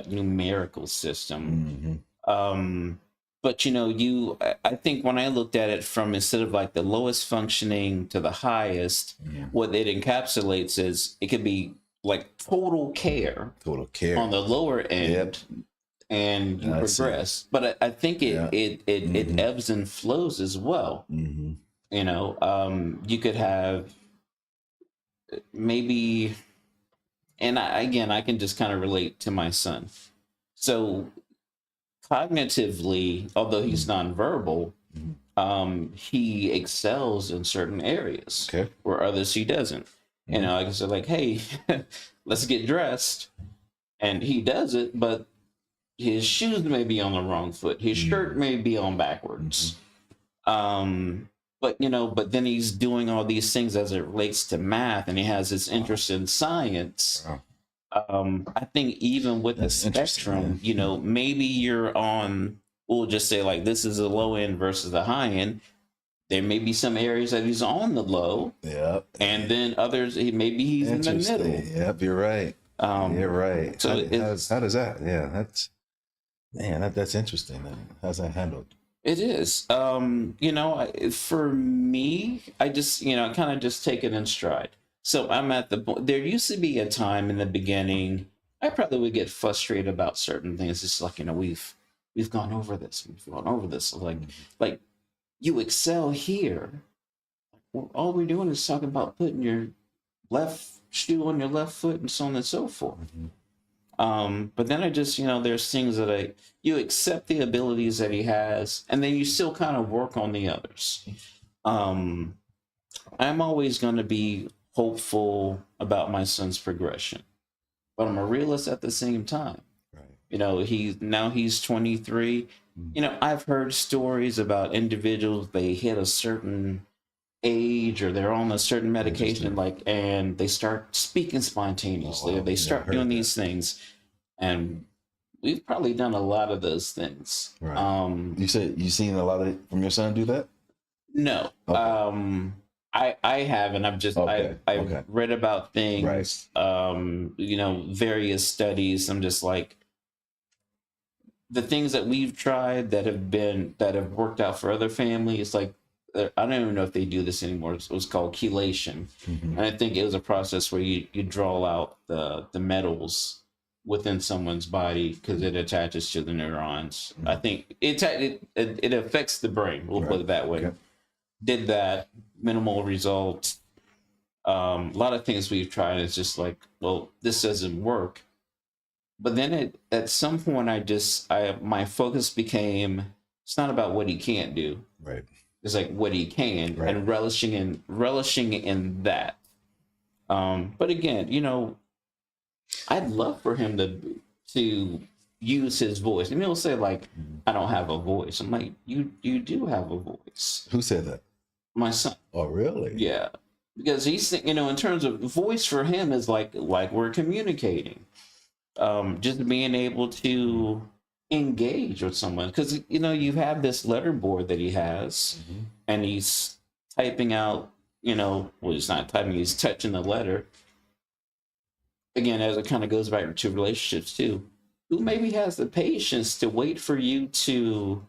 numerical system. But I think when I looked at it from, instead of like the lowest functioning to the highest, what it encapsulates is it could be like total care on the lower end, and you progress. But I think it ebbs and flows as well. You could have maybe, and I can just kind of relate to my son. So cognitively, although he's nonverbal, he excels in certain areas where others he doesn't. Like I said, like, hey, let's get dressed, and he does it, but his shoes may be on the wrong foot, his shirt may be on backwards. But then he's doing all these things as it relates to math, and he has his interest in science. I think even with the spectrum, maybe you're on, we'll just say like this is a low end versus the high end. There may be some areas that he's on the low, and then others maybe he's in the middle. Yep, you're right. You're right. So how does that? Yeah, that's interesting. How's that handled? It is. For me, I just kind of just take it in stride. So I'm at the point. There used to be a time in the beginning I probably would get frustrated about certain things. It's like, we've gone over this. We've gone over this. Like you excel here. All we're doing is talking about putting your left shoe on your left foot and so on and so forth. But then I just, there's things that you accept the abilities that he has, and then you still kind of work on the others. I'm always going to be hopeful about my son's progression, but I'm a realist at the same time. Right. He's 23. I've heard stories about individuals, they hit a certain age or they're on a certain medication, and they start speaking spontaneously. They start doing these things, and we've probably done a lot of those things. Right. You said you've seen a lot of from your son do that? No. Okay. I haven't. I've read about things, right. Various studies. I'm just like, the things that we've tried that have worked out for other families, like, I don't even know if they do this anymore. It was called chelation. And I think it was a process where you draw out the metals within someone's body because it attaches to the neurons. I think it affects the brain. We'll put it that way. Okay. Did that, minimal results. A lot of things we've tried is just like, well, this doesn't work. But then at some point, my focus became, it's not about what he can't do. Right. It's like what he can, right. And relishing in that. But again, I'd love for him to use his voice. And he'll say like, I don't have a voice. I'm like, you do have a voice. Who said that? My son. Oh, really? Yeah. Because he's, in terms of voice for him is like we're communicating. Just being able to engage with someone, because you have this letter board that he has, and he's typing out, well, he's not typing, he's touching the letter. Again, as it kind of goes back to relationships too, who maybe has the patience to wait for you to,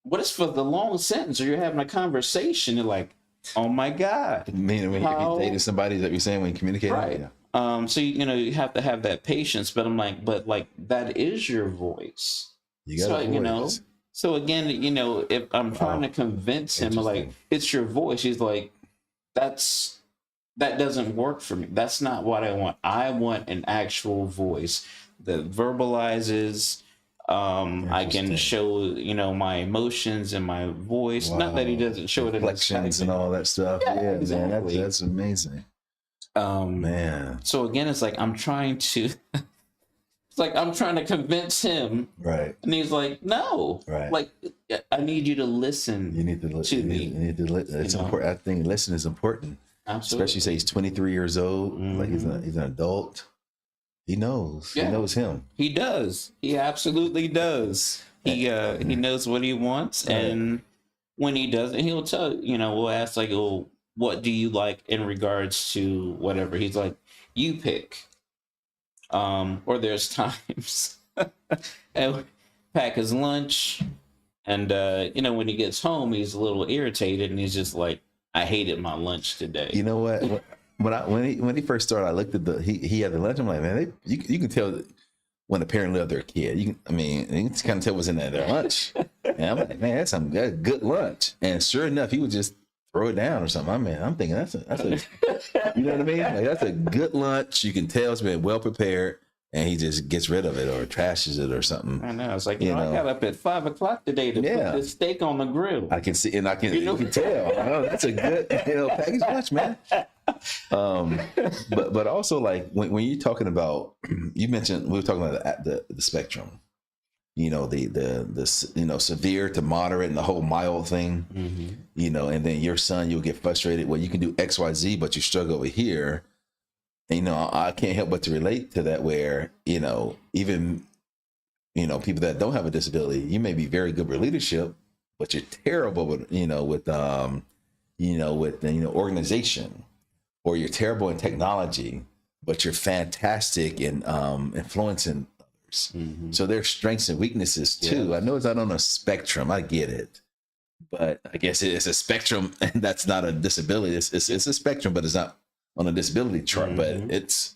what is for the long sentence, or you're having a conversation, you're like, oh my God. I mean, when you're dating somebody, that you're saying when you communicate, right? Yeah. So you have to have that patience, but I'm like, but like that is your voice. You got a voice. So again, if I'm trying to convince him, like, it's your voice, he's like, that doesn't work for me. That's not what I want. I want an actual voice that verbalizes. I can show, my emotions and my voice. Wow. Not that he doesn't show it in reflections and all that stuff. Yeah, exactly. Man, that's amazing. Man. So again, it's like I'm trying to convince him. Right. And he's like, no. Right. Like, I need you to listen. You need to listen to me. You need to listen. It's important. I think listening is important. Absolutely. Especially say he's 23 years old. Like he's an adult. He knows. Yeah. He knows him. He does. He absolutely does. He knows what he wants, right. And when he doesn't, he'll tell. We'll ask like, "Oh, what do you like in regards to whatever?" He's like, "You pick." Or there's times, and pack his lunch, and when he gets home, he's a little irritated, and he's just like, "I hated my lunch today." You know what? When he first started, I looked at he had the lunch. I'm like, man, you can tell when a parent loved their kid. You can kind of tell what's in their lunch. And I'm like, man, that's good lunch. And sure enough, he would just throw it down or something. I'm thinking that's a you know what I mean? Like, that's a good lunch. You can tell it's been well prepared, and he just gets rid of it or trashes it or something. I know. It's like, I got up at 5 o'clock today to put this steak on the grill. I can see, and you can tell. Oh, that's a good packaged lunch, man. But also, like when you're talking about, you mentioned, we were talking about the spectrum. The severe to moderate and the whole mild thing. And then your son, you'll get frustrated. Well, you can do X, Y, Z, but you struggle over here. And, I can't help but to relate to that where, even, people that don't have a disability, you may be very good with leadership, but you're terrible with, organization, or you're terrible in technology, but you're fantastic in influencing others. So there's strengths and weaknesses too. Yeah. I know it's not on a spectrum. I get it. But I guess it's a spectrum, and that's not a disability. It's a spectrum, but it's not on a disability chart. But it's,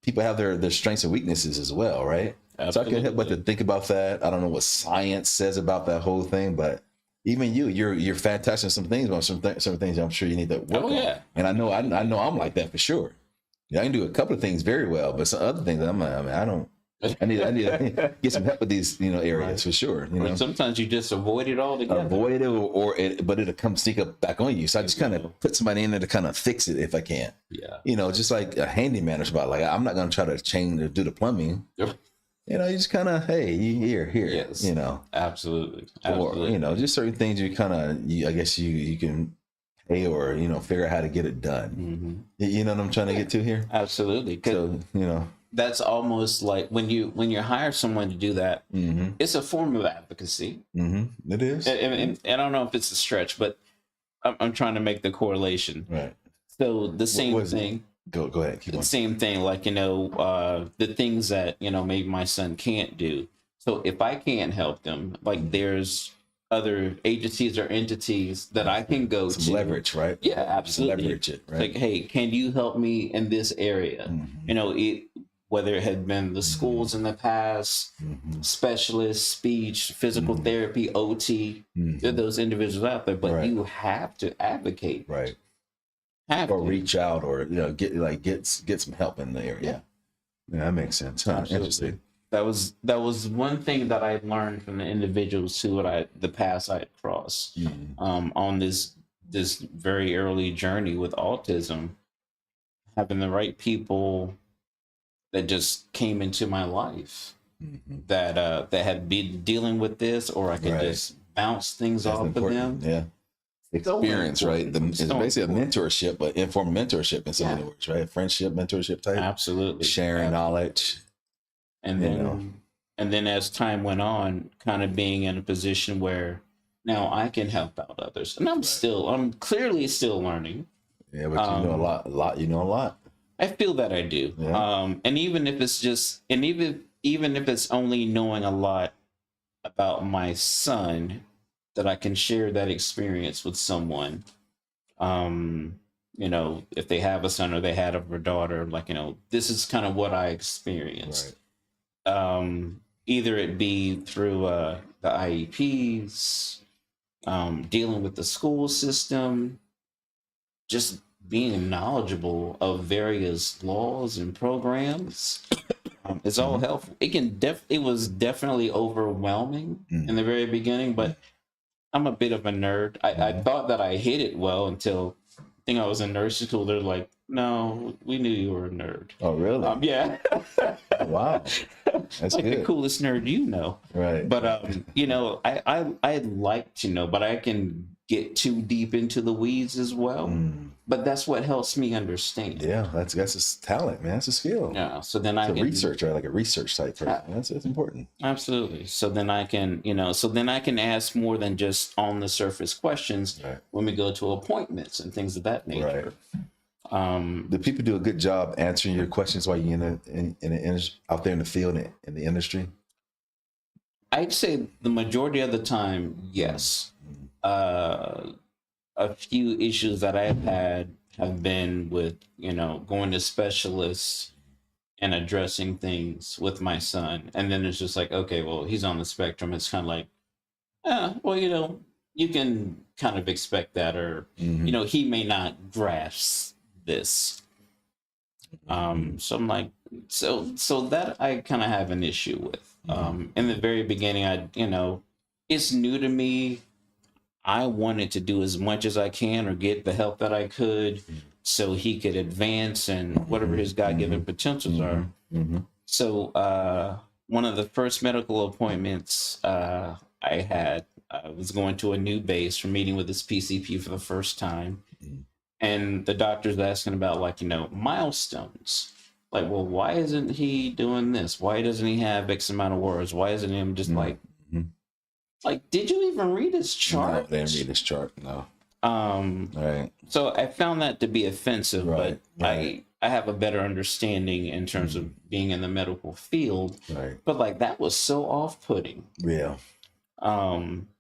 people have their strengths and weaknesses as well, right? Absolutely. So I can't help but to think about that. I don't know what science says about that whole thing, but even you're fantastic in some things, but some things I'm sure you need to work on. And I know I'm like that for sure. I can do a couple of things very well, but some other things I need to get some help with these, areas for sure. Sometimes you just avoid it altogether. Avoid it, but it'll come sneak up back on you. So I just kind of put somebody in there to kind of fix it if I can. Yeah. Just like a handyman or something. Like, I'm not going to try to change or do the plumbing. Yep. You just kind of, hey, here. Yes. Absolutely. Or, just certain things you kind of, I guess you can pay or, figure out how to get it done. You know what I'm trying to get to here? Absolutely. So, that's almost like when you hire someone to do that, it's a form of advocacy. It is. And I don't know if it's a stretch, but I'm trying to make the correlation. Right. So the same thing. Go ahead. Keep going. Same thing, like, the things that, maybe my son can't do. So if I can't help them, like, there's other agencies or entities that I can go to. Leverage, right? Yeah, absolutely. Leverage it, right? Like, hey, can you help me in this area? Whether it had been the schools in the past, specialists, speech, physical therapy, OT, there are those individuals out there, but you have to advocate. Right. Or reach out, or get some help in the area. Yeah, that makes sense. Interesting. That was one thing that I learned from the individuals who the paths I had crossed on this very early journey with autism. Having the right people that just came into my life that had been dealing with this, or I could just bounce things off of them. Yeah. Experience, right? It's basically a mentorship, but informal mentorship in so many words, right? Friendship, mentorship type. Absolutely. Sharing knowledge. And then And then as time went on, kind of being in a position where now I can help out others. And I'm clearly still learning. Yeah, but you know a lot. You know a lot. I feel that I do. Yeah. And even if it's just, and even if it's only knowing a lot about my son, that I can share that experience with someone. You know, if they have a son or they had a daughter, like, you know, this is kind of what I experienced. Right. Either it be through the IEPs, dealing with the school system, just being knowledgeable of various laws and programs. It's all helpful. It was definitely overwhelming in the very beginning, but I'm a bit of a nerd. I thought that I hit it well until I think I was in nursing school. They're like, no, we knew you were a nerd. Oh, really? Yeah. Wow. That's like good. the coolest nerd you know. Right. But you know, I'd like to know, but I can get too deep into the weeds as well. But that's what helps me understand. Yeah, that's a talent, man. That's a skill. Yeah. So then it's a researcher, like a research type person. That's important. Absolutely. So then I can, you know, ask more than just on the surface questions when we go to appointments and things of that nature. Right. Do people do a good job answering your questions while you're out there in the field in the industry? I'd say the majority of the time, yes. A few issues that I've had have been with, you know, going to specialists and addressing things with my son. And then it's just like, okay, well, he's on the spectrum. It's kind of like, well, you know, you can kind of expect that, or, you know, he may not grasp this. So I'm like, so that I kind of have an issue with. In the very beginning, you know, it's new to me. I wanted to do as much as I can or get the help that I could so he could advance and whatever his God-given potentials are. So one of the first medical appointments I had, I was going to a new base for meeting with this PCP for the first time. And the doctor's asking about, like, you know, milestones. Like, well, why isn't he doing this? Why doesn't he have X amount of words? Why isn't he just like, did you even read his chart? No, they didn't read his chart, no. Right. So I found that to be offensive, but I have a better understanding in terms of being in the medical field. Right. But like, that was so off-putting. Yeah.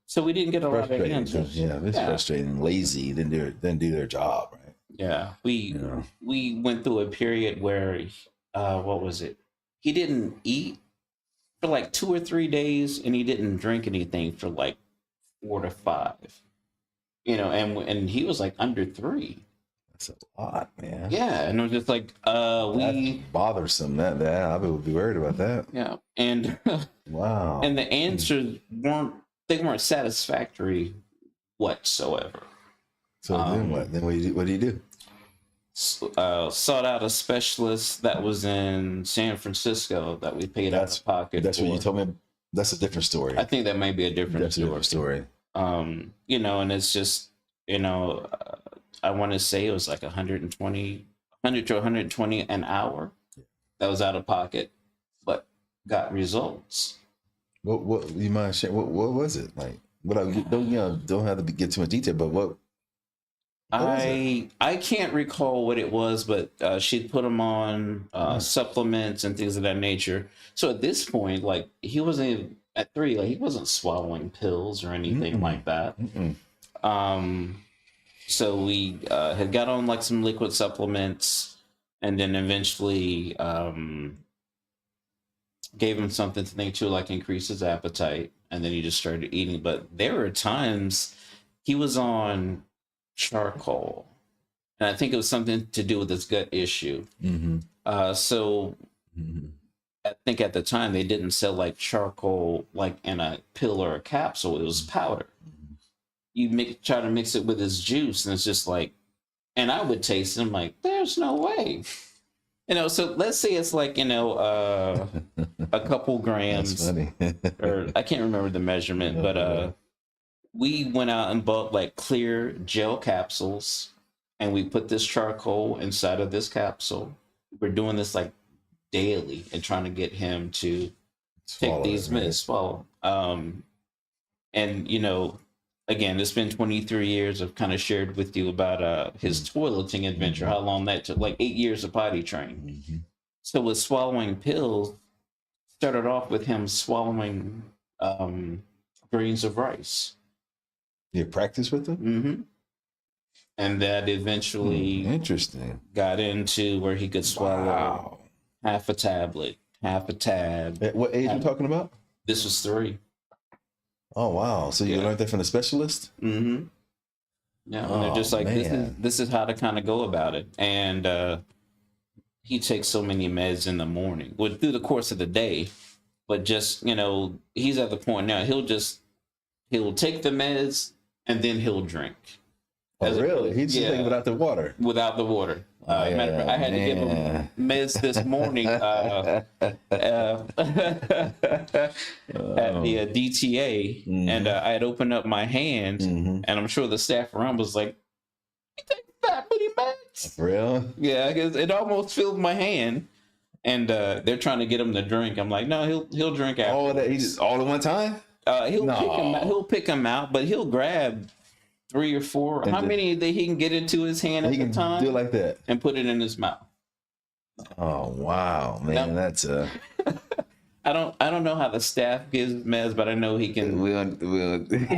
So we didn't get a lot of answers. Yeah, it's frustrating. Lazy, didn't do their job, right? Yeah. We went through a period where what was it? He didn't eat for like 2 or 3 days, and he didn't drink anything for like 4 to 5. You know, and he was like under 3. That's a lot, man. Yeah, and it was just like that's bothersome. That I would be worried about that. Yeah, and wow. And the answers weren't satisfactory whatsoever. So then what? Then what do you do? Sought out a specialist that was in San Francisco that we paid out of pocket. That's what you told me. That's a different story. I think that might be a different story. You know, and it's just, you know, I want to say it was like 100 to 120 an hour that was out of pocket, but got results. What you mind sharing? What was it like? Don't have to get too much detail, but what I can't recall what it was, but she'd put him on supplements and things of that nature. So at this point, like, he wasn't at 3, like, he wasn't swallowing pills or anything like that. So we had got on like some liquid supplements, and then eventually gave him something to think to, like, increase his appetite, and then he just started eating. But there were times he was on charcoal, and I think it was something to do with his gut issue. So I think at the time they didn't sell like charcoal like in a pill or a capsule. It was powder. You try to mix it with his juice, and it's just like, and I would taste it. I'm like, there's no way. You know, so let's say it's like, you know, a couple grams. That's funny. Or I can't remember the measurement, but we went out and bought like clear gel capsules, and we put this charcoal inside of this capsule. We're doing this like daily and trying to get him to take these meds, swallow. And again, it's been 23 years. I've kind of shared with you about his toileting adventure, how long that took, like 8 years of potty training. So with swallowing pills, started off with him swallowing grains of rice. You practice with them? And that eventually interesting got into where he could swallow half a tablet, half a tab. At what age are you talking about? This was 3. Oh wow! So you learned that from the specialist? Yeah, and they're just like, this is how to kind of go about it. And he takes so many meds in the morning, through the course of the day. But just he's at the point now. He'll take the meds and then he'll drink. Oh really? He's just taking without the water. Without the water. I had to give him meds this morning at the DTA, and I had opened up my hand, and I'm sure the staff around was like, "You take that many meds?" For real? Yeah, because it almost filled my hand, and they're trying to get him to drink. I'm like, no, he'll drink after. All that, he just all at one time? He'll pick him out, but he'll grab 3 or 4. How many that he can get into his hand at the time? Do it like that and put it in his mouth. Oh wow, man, that's I don't know how the staff gives meds, but I know he can.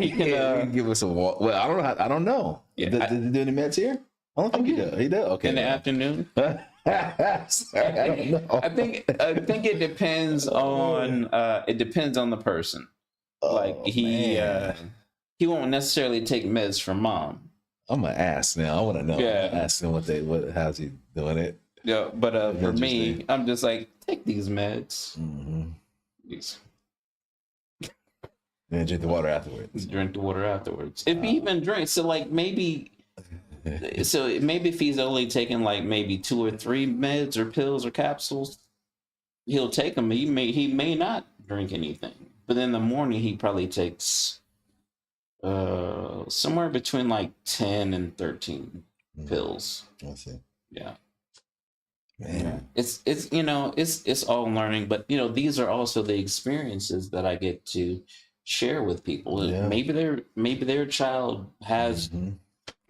He can give us a walk. Well, I don't know. Yeah, did he do any meds here? I don't think he does. He does. Okay. In the afternoon. I don't know. I think it depends on the person. He won't necessarily take meds from mom. I'm gonna ask now. I want to know. Yeah. Ask him how's he doing it. Yeah, but for me, I'm just like, take these meds. These. And drink the water afterwards. Drink the water afterwards. If he even drinks, so like maybe if he's only taking like maybe 2 or 3 meds or pills or capsules, he'll take them. He may not drink anything, but in the morning he probably takes somewhere between like 10 and 13 pills. I see. Yeah. Man. It's all learning, but these are also the experiences that I get to share with people. Yeah. Maybe their child has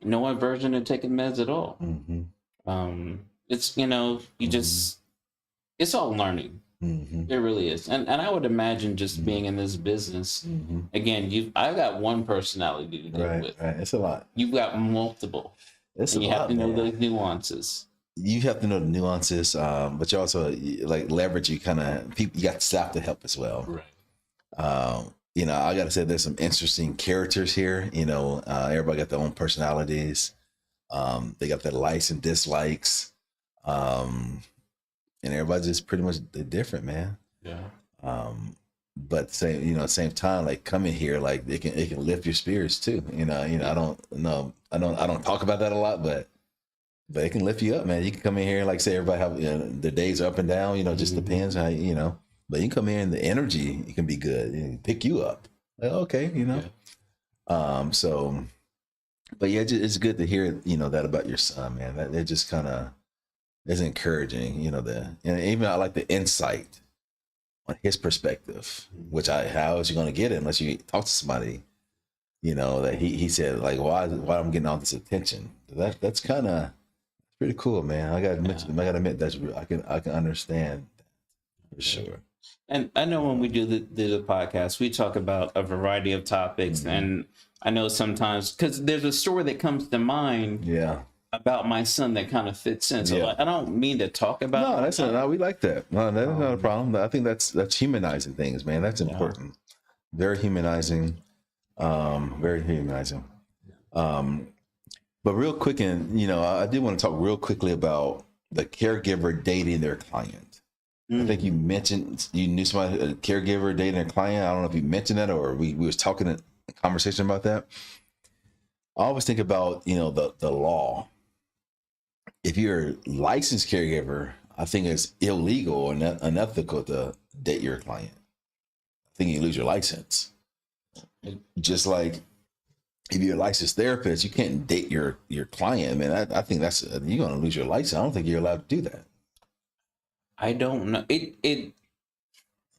no aversion to taking meds at all. It's it's all learning. It really is. And I would imagine just being in this business, again, I've got one personality to deal with. Right. It's a lot. You've got multiple. It's and a you lot, have to know man. the nuances. You have to know the nuances, but you also like leverage. You got staff to help as well. Right. I got to say there's some interesting characters here. Everybody got their own personalities. They got their likes and dislikes. And everybody's just pretty much different, man. Yeah. But same time, like coming here, like it can lift your spirits too. I don't talk about that a lot, but it can lift you up, man. You can come in here, like say everybody have the days are up and down. Just depends how But you can come in, and the energy it can be good, pick you up. Like, okay, Yeah. But yeah, it's good to hear that about your son, man. That it just kind of is encouraging, and even I like the insight on his perspective, which how is you going to get it unless you talk to somebody, that he said like why I'm getting all this attention. That's kind of pretty cool, man. I gotta admit that's real. I can understand that for sure. And I know when we do the podcast, we talk about a variety of topics, and I know sometimes because there's a story that comes to mind. Yeah. About my son that kind of fits in. So I don't mean to talk about. No, we like that. No, that's not a problem. I think that's humanizing things, man. That's important. Very humanizing. Very humanizing. But real quick, and I did want to talk real quickly about the caregiver dating their client. I think you mentioned you knew somebody, a caregiver dating their client. I don't know if you mentioned that or we was talking in a conversation about that. I always think about the law. If you're a licensed caregiver, I think it's illegal or unethical to date your client. I think you lose your license. Just like if you're a licensed therapist, you can't date your client. Man, I think you're going to lose your license. I don't think you're allowed to do that. I don't know.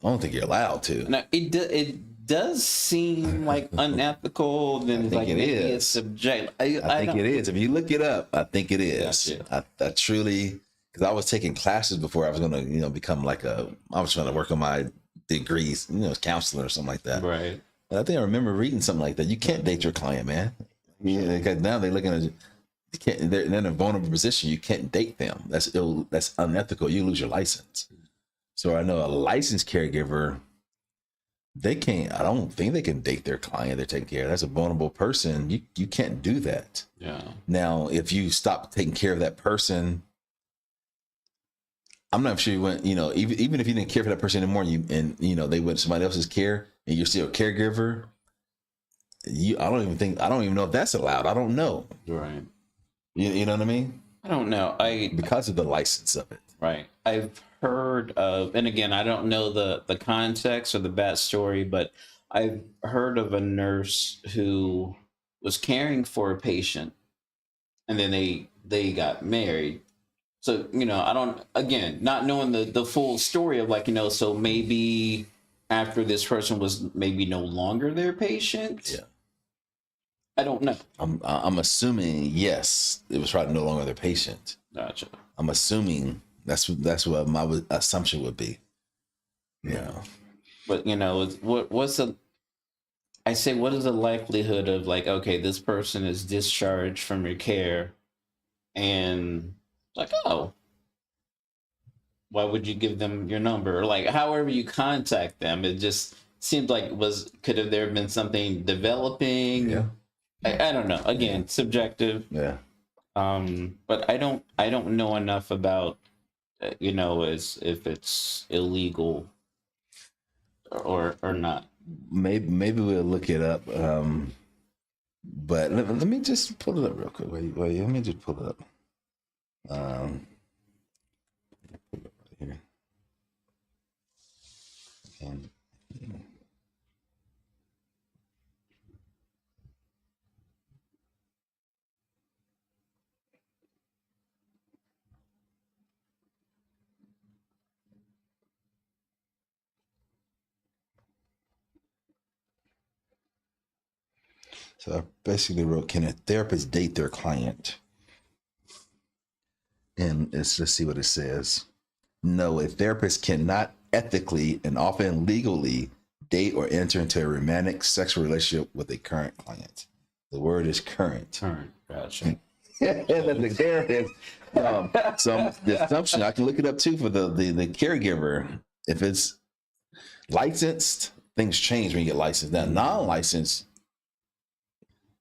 I don't think you're allowed to. Now, it does seem like unethical. Then think like it maybe is. it's subject. I think it is. If you look it up, I think it is. Gotcha. I truly, because I was taking classes before I was going to, become I was trying to work on my degrees, counselor or something like that. Right. But I think I remember reading something like that. You can't date your client, man. Yeah, because now they're looking at you. They're in a vulnerable position. You can't date them. That's unethical. You lose your license. So I know a licensed caregiver, they can't. I don't think they can date their client they're taking care of. That's a vulnerable person. You can't do that. Yeah. Now, if you stop taking care of that person, I'm not sure you went. Even if you didn't care for that person anymore, they went to somebody else's care, and you're still a caregiver. I don't even know if that's allowed. I don't know. Right. You know what I mean? I don't know. Because of the license of it. Right. I've heard of, and again, I don't know the context or the backstory, but I've heard of a nurse who was caring for a patient, and then they got married. So I don't, again, not knowing the full story of so maybe after this person was maybe no longer their patient. Yeah. I don't know. I'm assuming yes, it was probably no longer their patient. Gotcha. I'm assuming that's what my assumption would be. But what is the likelihood of okay, this person is discharged from your care, and oh, why would you give them your number, or however you contact them? It just seemed like could have there been something developing? Yeah. I don't know. Again, subjective. Yeah. But I don't know enough about as if it's illegal or not. Maybe we'll look it up. But let me just pull it up real quick. Wait, let me just pull it up. Pull it up right here. And so I basically wrote, can a therapist date their client? And let's see what it says. No, a therapist cannot ethically and often legally date or enter into a romantic sexual relationship with a current client. The word is current. Current. Gotcha. There it is. So the assumption, I can look it up too for the caregiver. If it's licensed, things change when you get licensed. Now, non-licensed,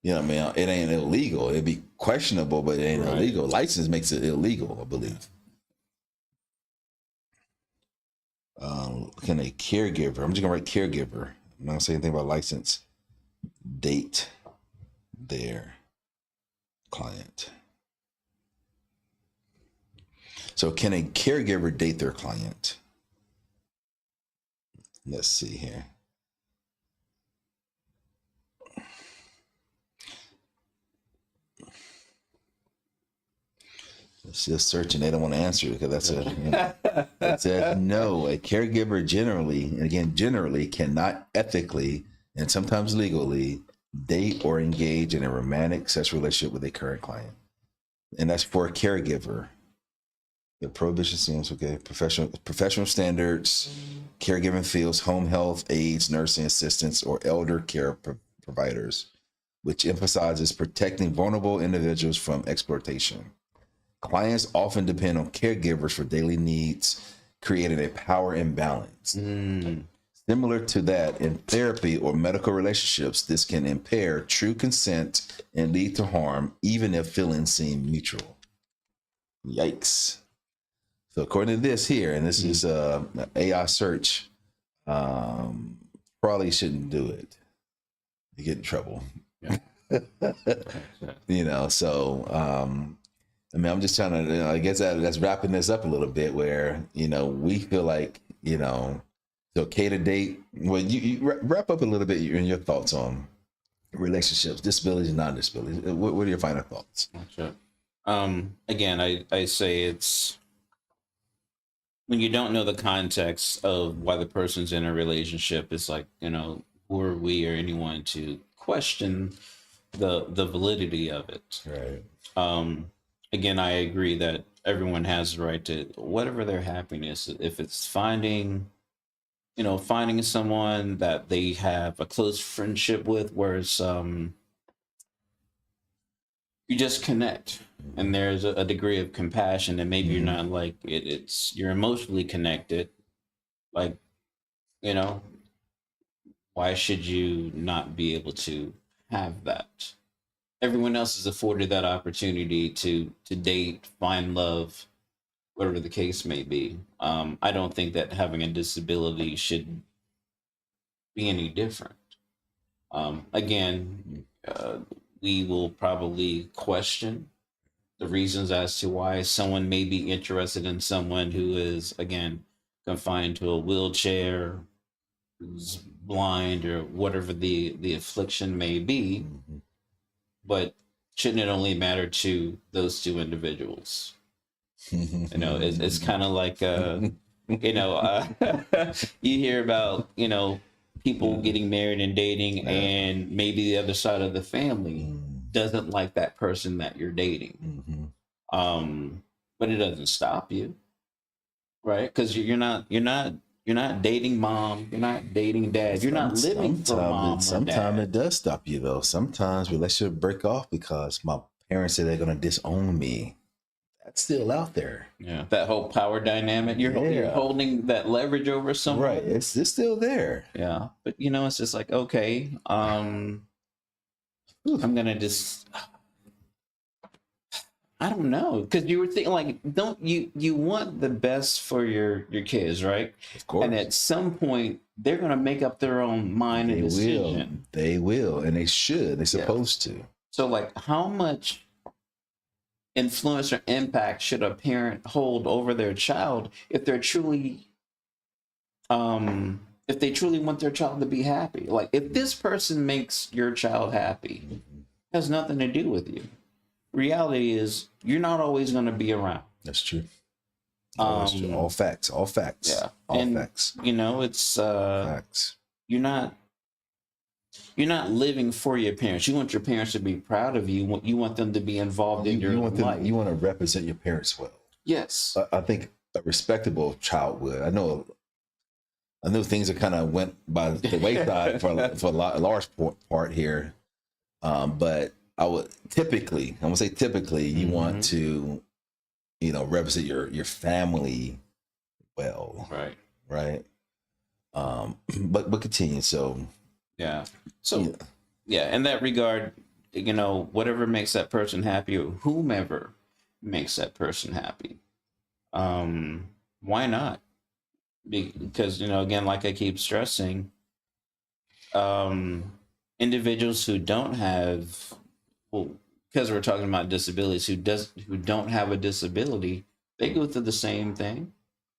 it ain't illegal. It'd be questionable, but it ain't illegal. License makes it illegal, I believe. Can a caregiver, I'm just gonna write caregiver. I'm not gonna say anything about license. Date their client. So can a caregiver date their client? Let's see here. It's just searching. They don't want to answer it because that's it says no. A caregiver generally cannot ethically and sometimes legally date or engage in a romantic sexual relationship with a current client, and that's for a caregiver. The prohibition seems okay. Professional standards, caregiving fields, home health aides, nursing assistants, or elder care providers, which emphasizes protecting vulnerable individuals from exploitation. Clients often depend on caregivers for daily needs, creating a power imbalance. Similar to that in therapy or medical relationships, this can impair true consent and lead to harm, even if feelings seem mutual. Yikes. So according to this here, and this is AI search, probably shouldn't do it. You get in trouble. Yeah. I'm just trying to, I guess that's wrapping this up a little bit where, we feel like, it's okay to date. Well, you wrap up a little bit in your thoughts on relationships, disabilities and non-disabilities. What are your final thoughts? Gotcha. Again, I say it's when you don't know the context of why the person's in a relationship, it's like, who are we or anyone to question the validity of it. Right. Again, I agree that everyone has the right to whatever their happiness. If it's finding someone that they have a close friendship with, where it's you just connect, and there's a degree of compassion, and maybe you're not like you're emotionally connected. Like, you know, why should you not be able to have that? Everyone else is afforded that opportunity to date, find love, whatever the case may be. I don't think that having a disability should be any different. Again, we will probably question the reasons as to why someone may be interested in someone who is, again, confined to a wheelchair, who's blind, or whatever the affliction may be. But shouldn't it only matter to those two individuals? It's kind of like you hear about people getting married and dating, and maybe the other side of the family doesn't like that person that you're dating. But it doesn't stop you, right? Because you're not dating mom, you're not dating dad, you're not living for mom or dad. Sometimes it does stop you, though. Sometimes relationships break off because my parents say they're going to disown me. That's still out there. Yeah, that whole power dynamic. You're holding that leverage over someone. Right. It's still there. Yeah, but it's just like, okay, I'm gonna just. I don't know, because you were thinking, like, don't you want the best for your kids, right? Of course. And at some point, they're going to make up their own mind and decision. They will, and they should. They're supposed to. So, like, how much influence or impact should a parent hold over their child if they're truly, if they truly want their child to be happy? Like, if this person makes your child happy, it has nothing to do with you. Reality is, you're not always going to be around. That's true. That's true. All facts. Yeah. All facts. It's facts. You're not living for your parents. You want your parents to be proud of you. You want them to be involved in your life. You want to represent your parents well. Yes. I think a respectable child would. I know things are kind of went by the wayside for a large part here, but I would typically, you want to, represent your family well. Right. But continue. So. Yeah. So, in that regard, whatever makes that person happy, or whomever makes that person happy, why not? Because, again, like I keep stressing, individuals who don't have, because we're talking about disabilities, who don't have a disability, they go through the same thing,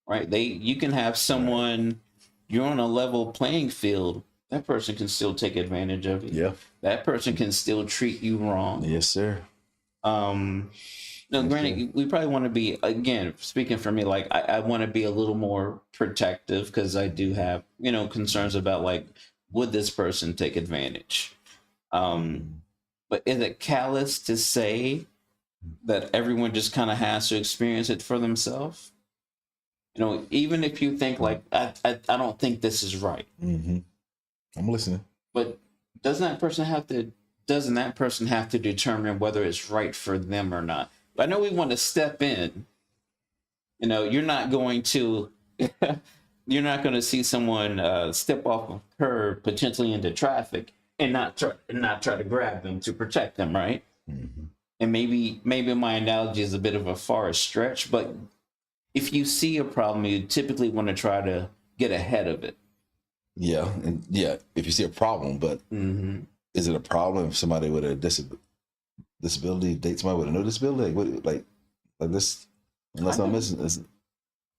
right? You can have someone, you're on a level playing field, that person can still take advantage of you. Yeah. That person can still treat you wrong. Yes, sir. Granted, we probably want to be, again, speaking for me, like I want to be a little more protective, because I do have, concerns about, like, would this person take advantage? But is it callous to say that everyone just kind of has to experience it for themselves? Even if you think, like, I don't think this is right. I'm listening. But doesn't that person have to determine whether it's right for them or not? I know we want to step in. You're not going to see someone step off a curb potentially into traffic and not try to grab them to protect them, right? And maybe my analogy is a bit of a far stretch, but if you see a problem, you typically want to try to get ahead of it. Yeah, if you see a problem, but is it a problem if somebody with a disability dates somebody with a no disability? Like this? Unless I'm missing,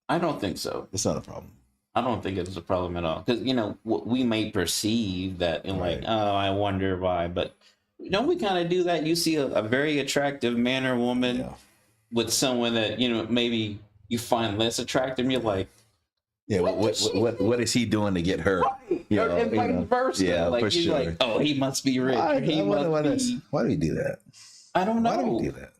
I don't think so. It's not a problem. I don't think it's a problem at all, because we may perceive that, and like, oh, I wonder why, but don't we kind of do that? You see a very attractive man or woman with someone that maybe you find less attractive, you're like, Yeah, what is he doing to get her? You know, and vice versa. Yeah, like, for you're sure. like, oh, he must be rich. Why Why do we do that? I don't know. Why do we do that?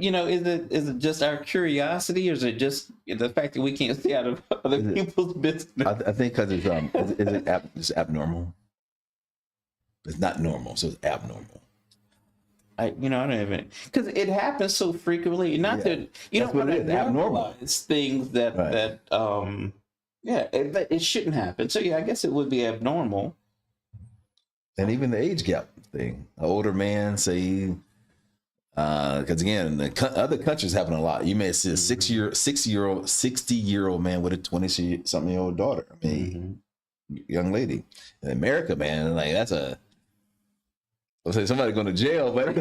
You know, is it just our curiosity, or is it just the fact that we can't stay out of other people's business? I think because it's abnormal. It's not normal, so it's abnormal. I don't even, because it happens so frequently. Not that you don't want to normalize things that it shouldn't happen. So yeah, I guess it would be abnormal. And even the age gap thing, an older man say, because again, the other countries happen a lot. You may see a 60-year-old man with a 20-something-year-old daughter. I mean, young lady. In America, man, like that's let's say somebody going to jail, but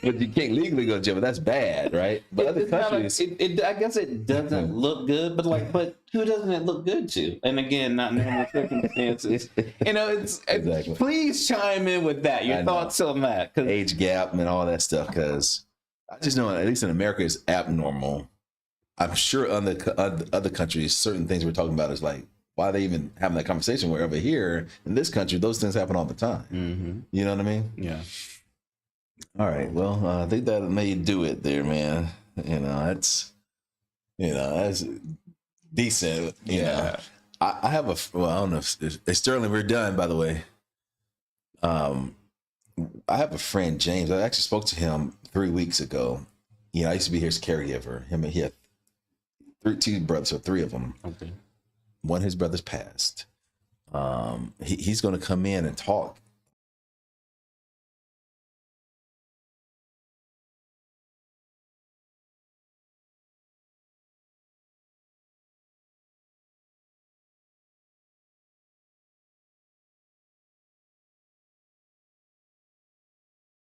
you can't legally go to jail. But that's bad, right? But other countries, I guess it doesn't look good. But who doesn't it look good to? And again, not normal circumstances. It's exactly. Please chime in with that. Your thoughts on that? Age gap and all that stuff. Because I just know, at least in America, it's abnormal. I'm sure other countries, certain things we're talking about is like, why are they even having that conversation? Where over here in this country, those things happen all the time. Mm-hmm. You know what I mean? Yeah. All right. Well, I think that may do it there, man. That's decent. Yeah. I have I don't know if Sterling, we're done, by the way. I have a friend, James. I actually spoke to him 3 weeks ago. I used to be his caregiver. He had two brothers, or three of them. Okay. One of his brothers passed. He's going to come in and talk